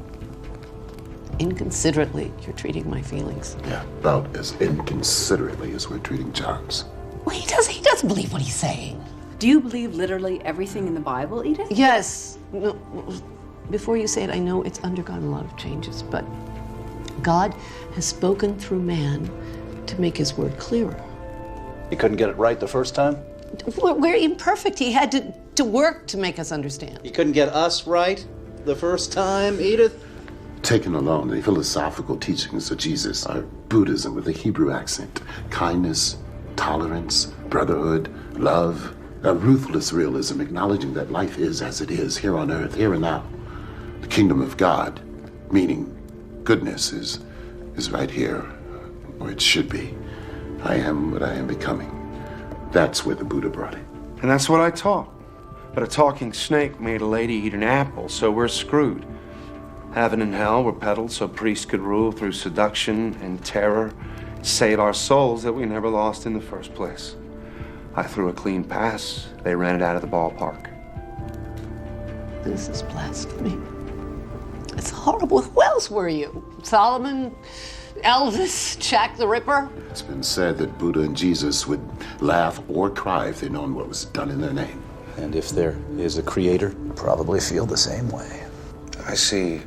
inconsiderately you're treating my feelings? Yeah, about as inconsiderately as we're treating John's. Well, he doesn't believe what he's saying. Do you believe literally everything in the Bible, Edith? Yes. No, before you say it, I know it's undergone a lot of changes, but God has spoken through man to make his word clearer. He couldn't get it right the first time? We're imperfect. He had to work to make us understand. He couldn't get us right the first time, Edith? Taken alone, the philosophical teachings of Jesus are Buddhism with a Hebrew accent. Kindness, tolerance, brotherhood, love, a ruthless realism, acknowledging that life is as it is, here on earth, here and now. The kingdom of God, meaning goodness, is right here, where it should be. I am what I am becoming. That's where the Buddha brought it. And that's what I taught. But a talking snake made a lady eat an apple, so we're screwed. Heaven and hell were peddled so priests could rule through seduction and terror, save our souls that we never lost in the first place. I threw a clean pass. They ran it out of the ballpark. This is blasphemy. It's horrible. Who else were you? Solomon, Elvis, Jack the Ripper? It's been said that Buddha and Jesus would laugh or cry if they'd known what was done in their name. And if there is a creator, probably feel the same way. I see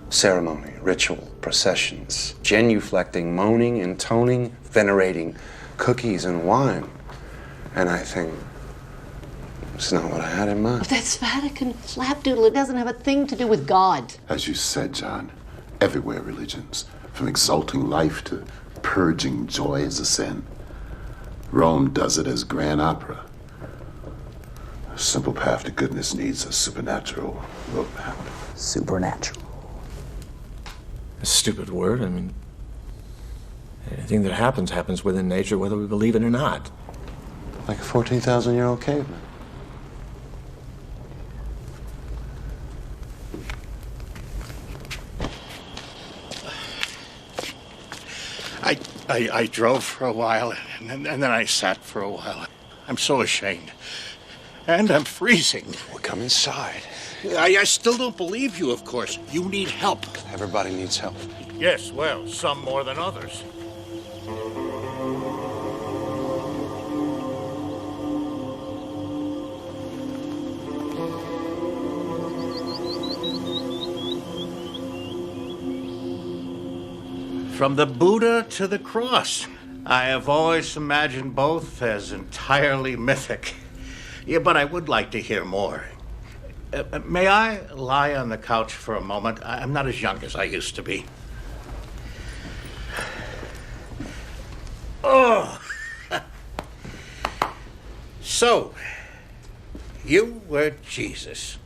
ceremony, ritual, processions, genuflecting, moaning, intoning, venerating cookies and wine. And I think it's not what I had in mind. That's Vatican flapdoodle. It doesn't have a thing to do with God. As you said, John, everywhere religions, from exalting life to purging joy as a sin. Rome does it as grand opera. A simple path to goodness needs a supernatural roadmap. Supernatural. A stupid word. I mean, anything that happens within nature, whether we believe it or not. Like a 14,000-year-old caveman. I drove for a while, and then I sat for a while. I'm so ashamed. And I'm freezing. Well, come inside. I still don't believe you, of course. You need help. Everybody needs help. Yes, well, some more than others. From the Buddha to the cross. I have always imagined both as entirely mythic. Yeah, but I would like to hear more. May I lie on the couch for a moment? I'm not as young as I used to be. Oh! So, you were Jesus.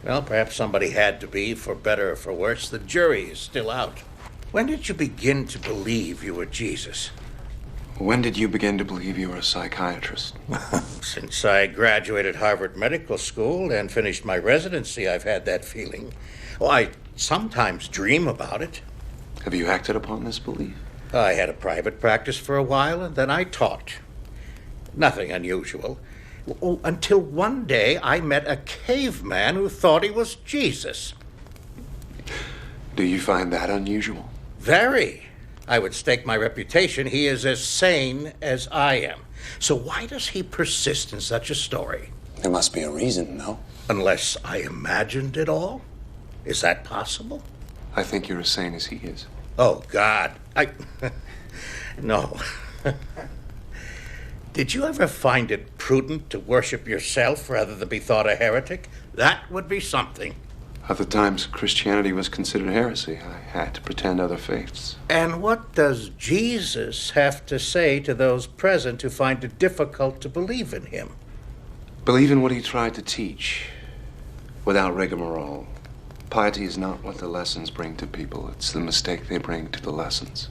Well, perhaps somebody had to be, for better or for worse. The jury is still out. When did you begin to believe you were Jesus? When did you begin to believe you were a psychiatrist? Since I graduated Harvard Medical School and finished my residency, I've had that feeling. Oh, I sometimes dream about it. Have you acted upon this belief? I had a private practice for a while, and then I taught. Nothing unusual. Oh, until one day I met a caveman who thought he was Jesus. Do you find that unusual? Very. I would stake my reputation he is as sane as I am. So why does he persist in such a story? There must be a reason, no? Unless I imagined it all? Is that possible? I think you're as sane as he is. Oh, God. No. Did you ever find it prudent to worship yourself rather than be thought a heretic? That would be something. At the times Christianity was considered heresy, I had to pretend other faiths. And what does Jesus have to say to those present who find it difficult to believe in him? Believe in what he tried to teach, without rigmarole. Piety is not what the lessons bring to people, it's the mistake they bring to the lessons.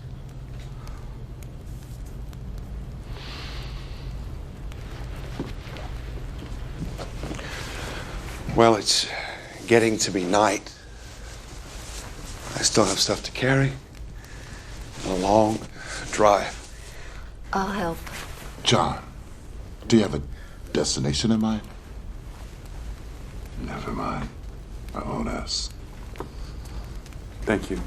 Well, it's getting to be night. I still have stuff to carry. And a long drive. I'll help. John, do you have a destination in mind? Never mind. I won't ask. Thank you.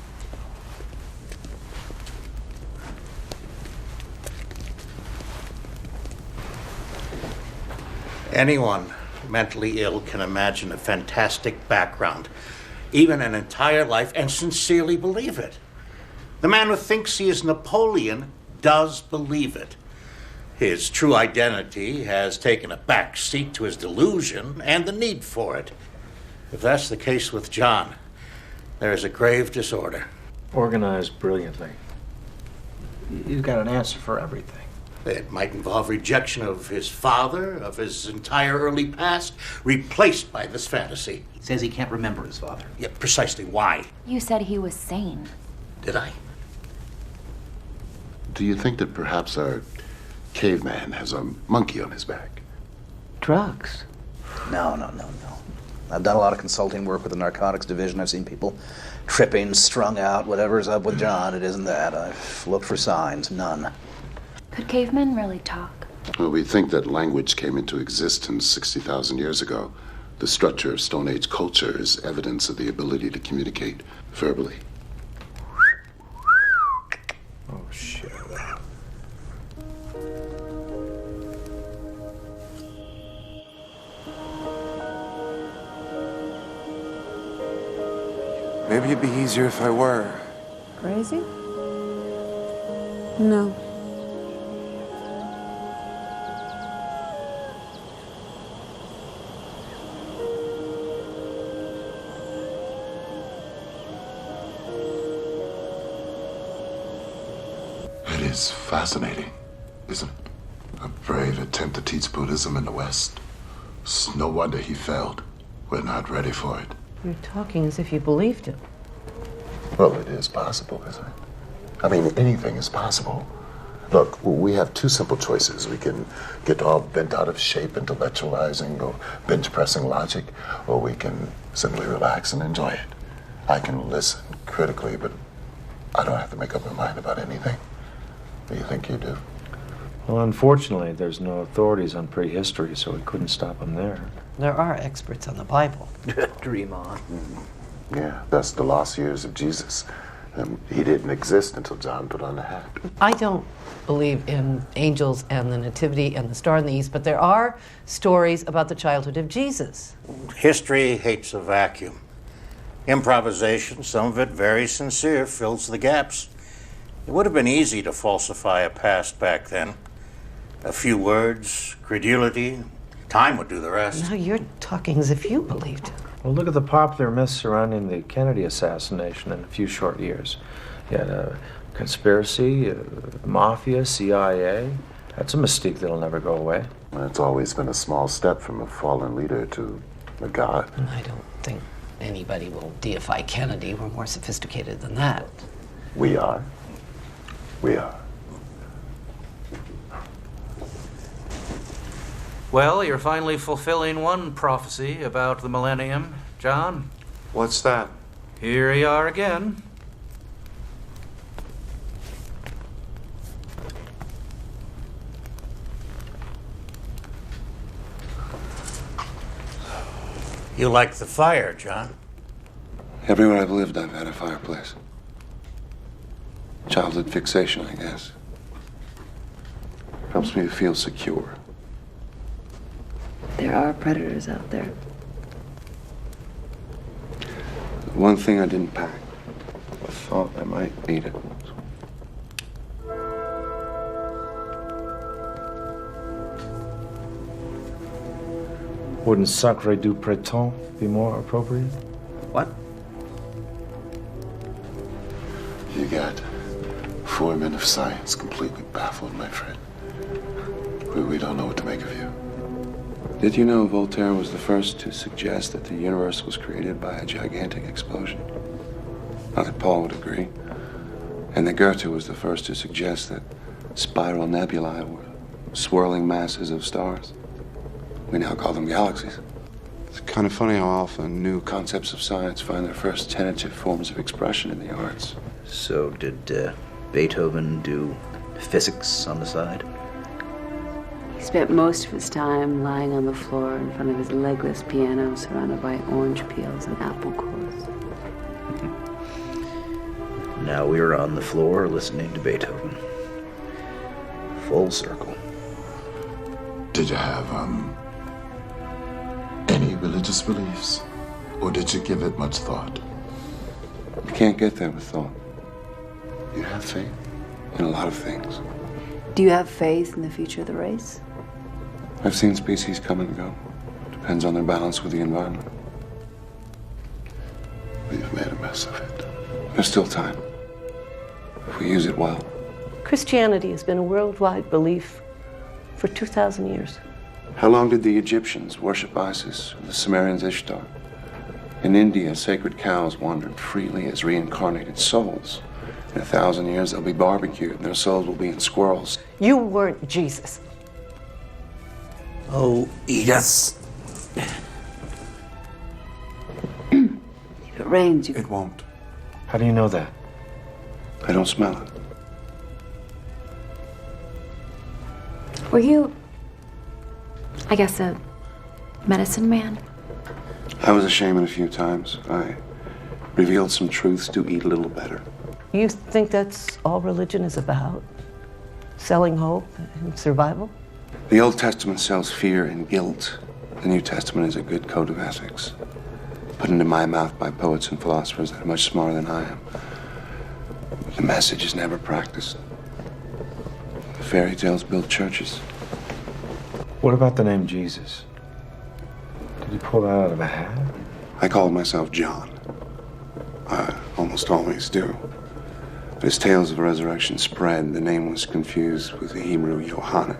Anyone mentally ill can imagine a fantastic background, even an entire life, and sincerely believe it. The man who thinks he is Napoleon does believe it. His true identity has taken a back seat to his delusion and the need for it. If that's the case with John, there is a grave disorder. Organized brilliantly. You've got an answer for everything. It might involve rejection of his father, of his entire early past, replaced by this fantasy. He says he can't remember his father. Yeah, precisely why. You said he was sane. Did I? Do you think that perhaps our caveman has a monkey on his back? Drugs? No. I've done a lot of consulting work with the narcotics division. I've seen people tripping, strung out, whatever's up with John. It isn't that. I've looked for signs. None. Could cavemen really talk? Well, we think that language came into existence 60,000 years ago. The structure of Stone Age culture is evidence of the ability to communicate verbally. Oh, shit. Maybe it'd be easier if I were. Crazy? No. It is fascinating, isn't it? A brave attempt to teach Buddhism in the West. It's no wonder he failed. We're not ready for it. You're talking as if you believed it. Well, it is possible, isn't it? I mean, anything is possible. Look, we have two simple choices. We can get all bent out of shape intellectualizing or bench pressing logic, or we can simply relax and enjoy it. I can listen critically, but I don't have to make up my mind about anything. Do you think you do? Well, unfortunately, there's no authorities on prehistory, so we couldn't stop them there. There are experts on the Bible. Dream on. Yeah, that's the lost years of Jesus. He didn't exist until John put on the hat. I don't believe in angels and the nativity and the star in the east, but there are stories about the childhood of Jesus. History hates a vacuum. Improvisation, some of it very sincere, fills the gaps. It would have been easy to falsify a past back then. A few words, credulity, time would do the rest. Now you're talking as if you believed it. Well, look at the popular myths surrounding the Kennedy assassination in a few short years. You had a conspiracy, mafia, CIA. That's a mystique that'll never go away. It's always been a small step from a fallen leader to a god. I don't think anybody will deify Kennedy. We're more sophisticated than that. We are. We are. Well, you're finally fulfilling one prophecy about the millennium, John. What's that? Here you are again. You like the fire, John? Everywhere I've lived, I've had a fireplace. Childhood fixation, I guess. Helps me to feel secure. There are predators out there. The one thing I didn't pack. I thought I might need it. Wouldn't Sacre du Printemps be more appropriate? What? You got 4 men of science completely baffled, my friend. We don't know what to make of you. Did you know Voltaire was the first to suggest that the universe was created by a gigantic explosion? Not that Paul would agree. And that Goethe was the first to suggest that spiral nebulae were swirling masses of stars. We now call them galaxies. It's kind of funny how often new concepts of science find their first tentative forms of expression in the arts. So did Beethoven do physics on the side? He spent most of his time lying on the floor in front of his legless piano, surrounded by orange peels and apple cores. Now we're on the floor listening to Beethoven. Full circle. Did you have, any religious beliefs? Or did you give it much thought? You can't get there with thought. You have faith in a lot of things. Do you have faith in the future of the race? I've seen species come and go. Depends on their balance with the environment. We've made a mess of it. There's still time. If we use it well. Christianity has been a worldwide belief for 2,000 years. How long did the Egyptians worship Isis, or the Sumerians Ishtar? In India, sacred cows wandered freely as reincarnated souls. In 1,000 years, they'll be barbecued, and their souls will be in squirrels. You weren't Jesus. Oh, Edith. If it rains, you... It won't. How do you know that? I don't smell it. Were you, I guess, a medicine man? I was a shaman a few times. I revealed some truths to eat a little better. You think that's all religion is about? Selling hope and survival? The Old Testament sells fear and guilt. The New Testament is a good code of ethics, put into my mouth by poets and philosophers that are much smarter than I am. The message is never practiced. The fairy tales build churches. What about the name Jesus? Did you pull that out of a hat? I called myself John. I almost always do. But as tales of resurrection spread, the name was confused with the Hebrew Yohanan,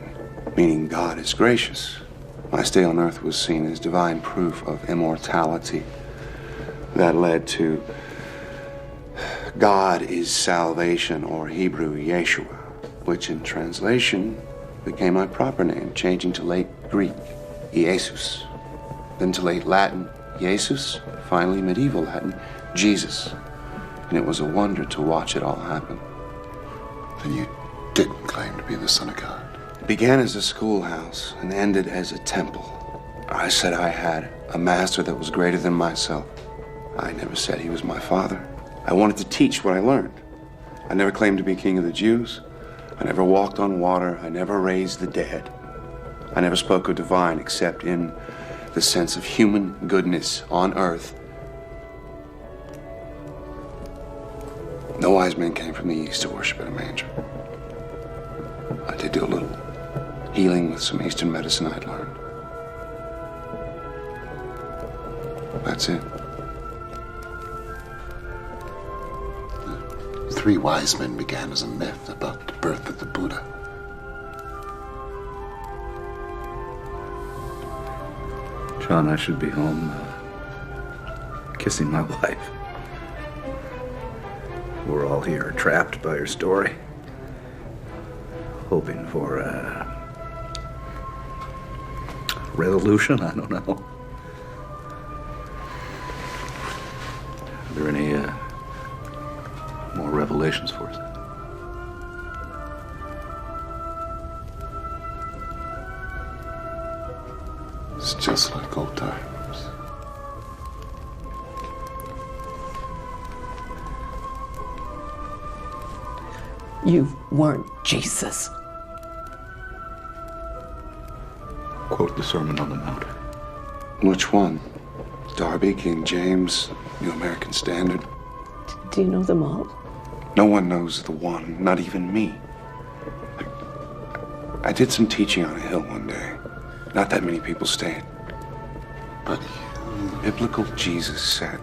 meaning God is gracious. My stay on earth was seen as divine proof of immortality. That led to God is salvation, or Hebrew Yeshua, which in translation became my proper name, changing to late Greek, Jesus, then to late Latin, Jesus, finally medieval Latin, Jesus. And it was a wonder to watch it all happen. Then you didn't claim to be the Son of God. It began as a schoolhouse and ended as a temple. I said I had a master that was greater than myself. I never said he was my father. I wanted to teach what I learned. I never claimed to be king of the Jews. I never walked on water. I never raised the dead. I never spoke of divine except in the sense of human goodness on earth. No wise men came from the east to worship at a manger. I did do a little healing with some Eastern medicine I'd learned. That's it. The 3 wise men began as a myth about the birth of the Buddha. John, I should be home kissing my wife. We're all here trapped by your story, hoping for a resolution. I don't know. Are there any more revelations for us? It's just like old times. You weren't Jesus. Quote the Sermon on the Mount. Which one? Darby, King James, New American Standard? Do you know them all? No one knows the one, not even me. I did some teaching on a hill one day. Not that many people stayed. But biblical Jesus said,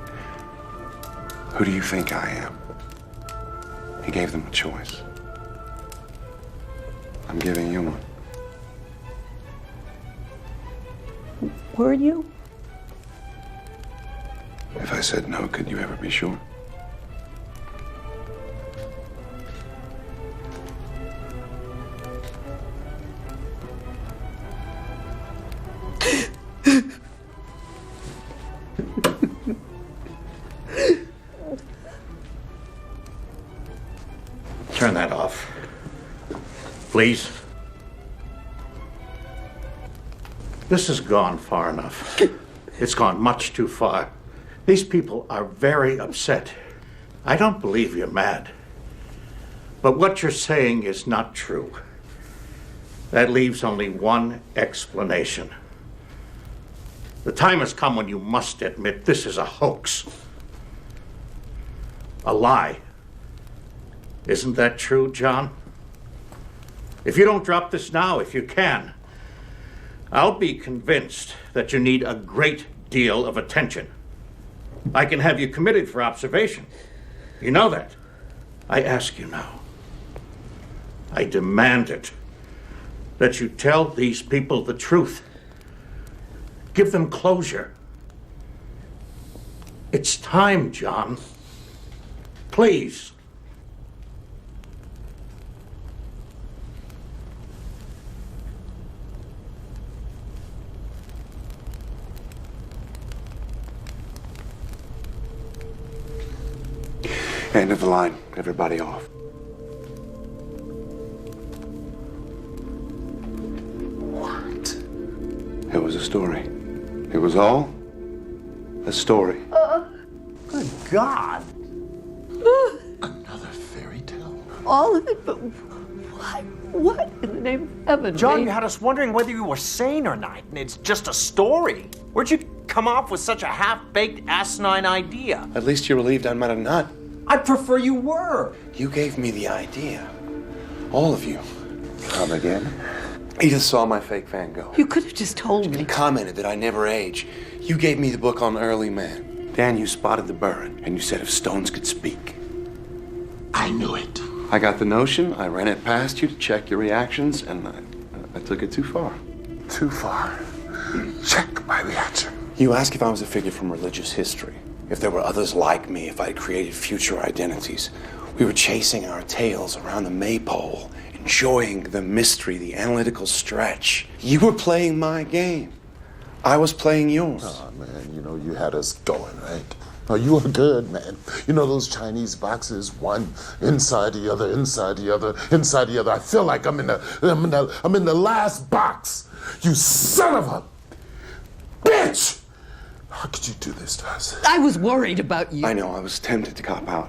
"Who do you think I am?" He gave them a choice. I'm giving you one. Were you? If I said no, could you ever be sure? Turn that off. Please. This has gone far enough. It's gone much too far. These people are very upset. I don't believe you're mad. But what you're saying is not true. That leaves only one explanation. The time has come when you must admit this is a hoax. A lie. Isn't that true, John? If you don't drop this now, if you can, I'll be convinced that you need a great deal of attention. I can have you committed for observation. You know that. I ask you now. I demand it. That you tell these people the truth. Give them closure. It's time, John. Please. End of the line. Everybody off. What? It was a story. It was all a story. Good God. Another fairy tale? All of it, but what? What in the name of heaven? John, made- you had us wondering whether you were sane or not, and it's just a story. Where'd you come off with such a half-baked, asinine idea? At least you're relieved I'm not a nut. I'd prefer you were. You gave me the idea. All of you. Come again? Edith saw my fake Van Gogh. You could have just told me. Commented that I never age. You gave me the book on early man. Dan, you spotted the burn, and you said if stones could speak. I knew it. I got the notion, I ran it past you to check your reactions, and I took it too far. Too far. Check my reaction. You asked if I was a figure from religious history, if there were others like me, if I had created future identities. We were chasing our tails around the maypole, enjoying the mystery, the analytical stretch. You were playing my game. I was playing yours. Oh, man, you had us going, right? Oh, you were good, man. You know those Chinese boxes, one inside the other, inside the other, inside the other. I feel like I'm in the last box. You son of a bitch! How could you do this to us? I was worried about you. I know, I was tempted to cop out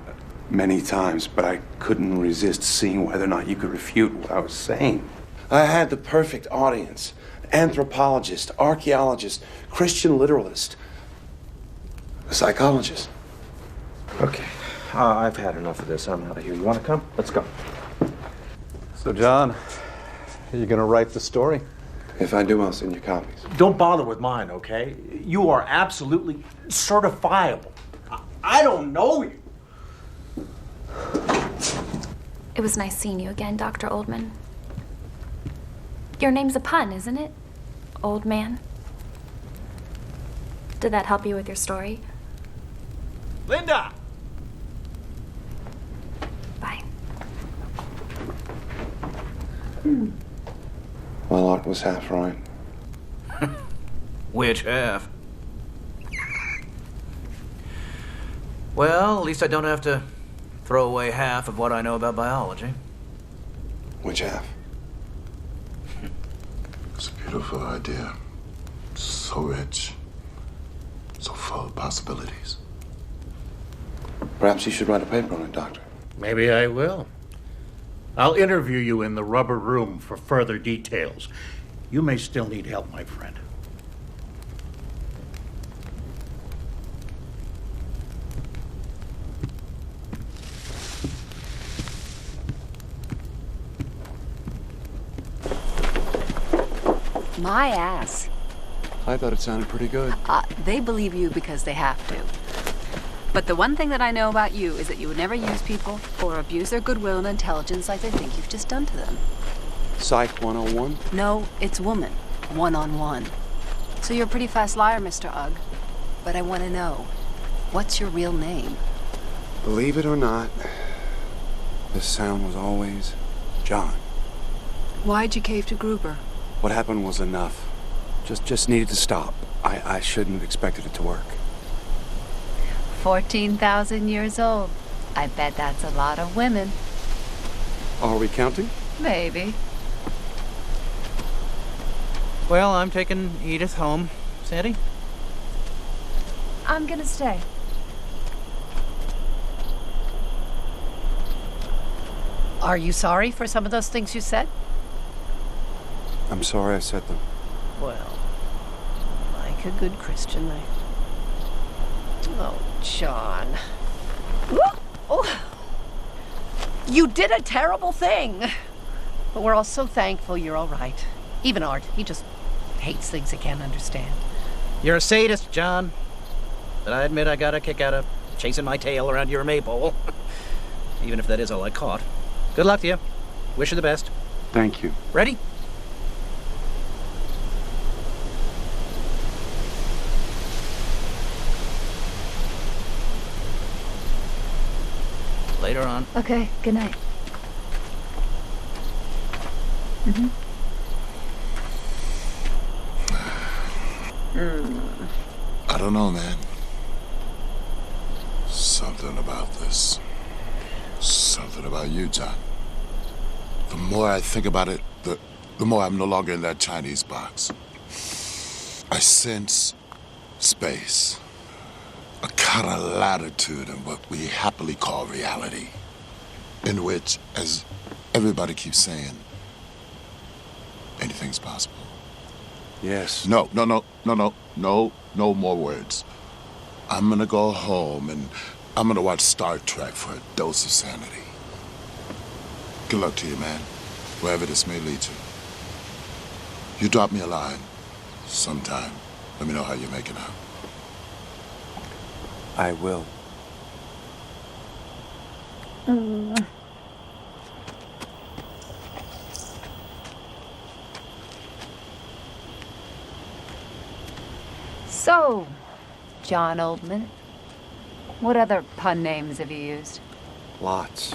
many times, but I couldn't resist seeing whether or not you could refute what I was saying. I had the perfect audience. Anthropologist, archaeologist, Christian literalist, a psychologist. Okay, I've had enough of this. I'm out of here. You want to come? Let's go. So, John, are you going to write the story? If I do, I'll send you copies. Don't bother with mine, okay? You are absolutely certifiable. I don't know you. It was nice seeing you again, Dr. Oldman. Your name's a pun, isn't it? Old man. Did that help you with your story? Linda! Well, Art was half right. Which half? Well, at least I don't have to throw away half of what I know about biology. Which half? It's a beautiful idea. So rich. So full of possibilities. Perhaps you should write a paper on it, Doctor. Maybe I will. I'll interview you in the rubber room for further details. You may still need help, my friend. My ass. I thought it sounded pretty good. They believe you because they have to. But the one thing that I know about you is that you would never use people or abuse their goodwill and intelligence like they think you've just done to them. Psych 101? No, it's woman. One-on-one. So you're a pretty fast liar, Mr. Ugg. But I want to know, what's your real name? Believe it or not, the sound was always John. Why'd you cave to Gruber? What happened was enough. Just needed to stop. I shouldn't have expected it to work. 14,000 years old. I bet that's a lot of women. Are we counting? Maybe. Well, I'm taking Edith home. Sandy? I'm gonna stay. Are you sorry for some of those things you said? I'm sorry I said them. Well, like a good Christian, Oh, John. Oh. You did a terrible thing. But we're all so thankful you're all right. Even Art, he just hates things he can't understand. You're a sadist, John. But I admit I got a kick out of chasing my tail around your maypole. Even if that is all I caught. Good luck to you. Wish you the best. Thank you. Ready? Later on. Okay, good night. Mm-hmm. I don't know, man. Something about this. Something about you, John. The more I think about it, the more I'm no longer in that Chinese box. I sense space. A kind of latitude in what we happily call reality. In which, as everybody keeps saying, anything's possible. Yes. No more words. I'm gonna go home and I'm gonna watch Star Trek for a dose of sanity. Good luck to you, man, wherever this may lead you. You drop me a line sometime. Let me know how you're making out. I will. So, John Oldman, what other pun names have you used? Lots.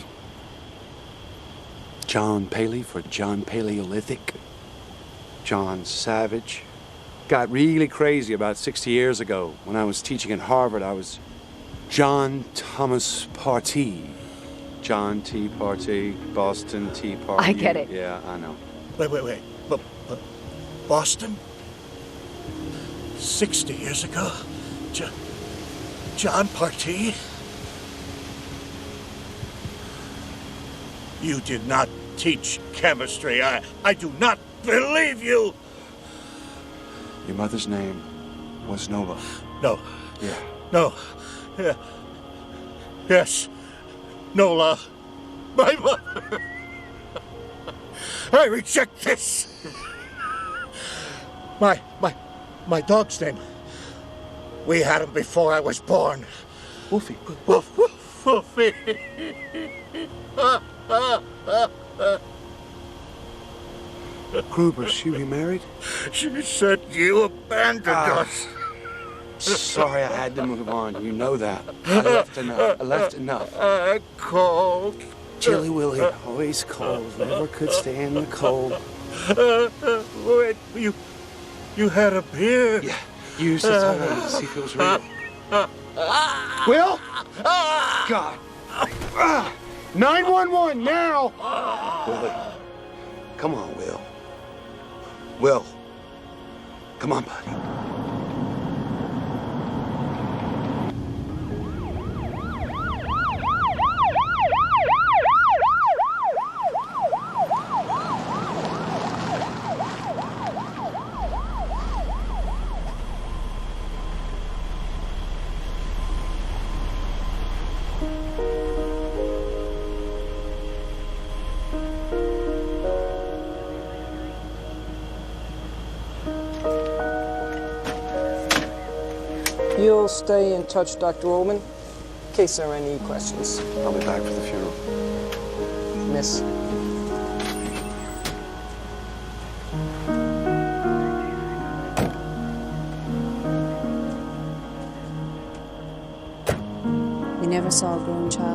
John Paley for John Paleolithic. John Savage. Got really crazy about 60 years ago. When I was teaching at Harvard, I was John Thomas Partee. John T. Partee, Boston Tea Party. I get it. Yeah, I know. Wait. But Boston? 60 years ago? John Partee? You did not teach chemistry. I do not believe you! Your mother's name was Nova. No. Yeah. No. Yeah. Yes. Nola. My mother. I reject this. My dog's name. We had him before I was born. Wolfie. Wolfie. Gruber, she remarried? She said you abandoned us. Sorry, I had to move on. You know that. I left enough. I called Chilly Willy, always cold, never could stand the cold. Wait, you had a beer? Yeah, use the time to see if it was real. Will? God. 911 now! Willie, come on, Will. Will, come on, buddy. You'll stay in touch, Dr. Oldman, in case there are any questions. I'll be back for the funeral. Miss. We never saw a grown child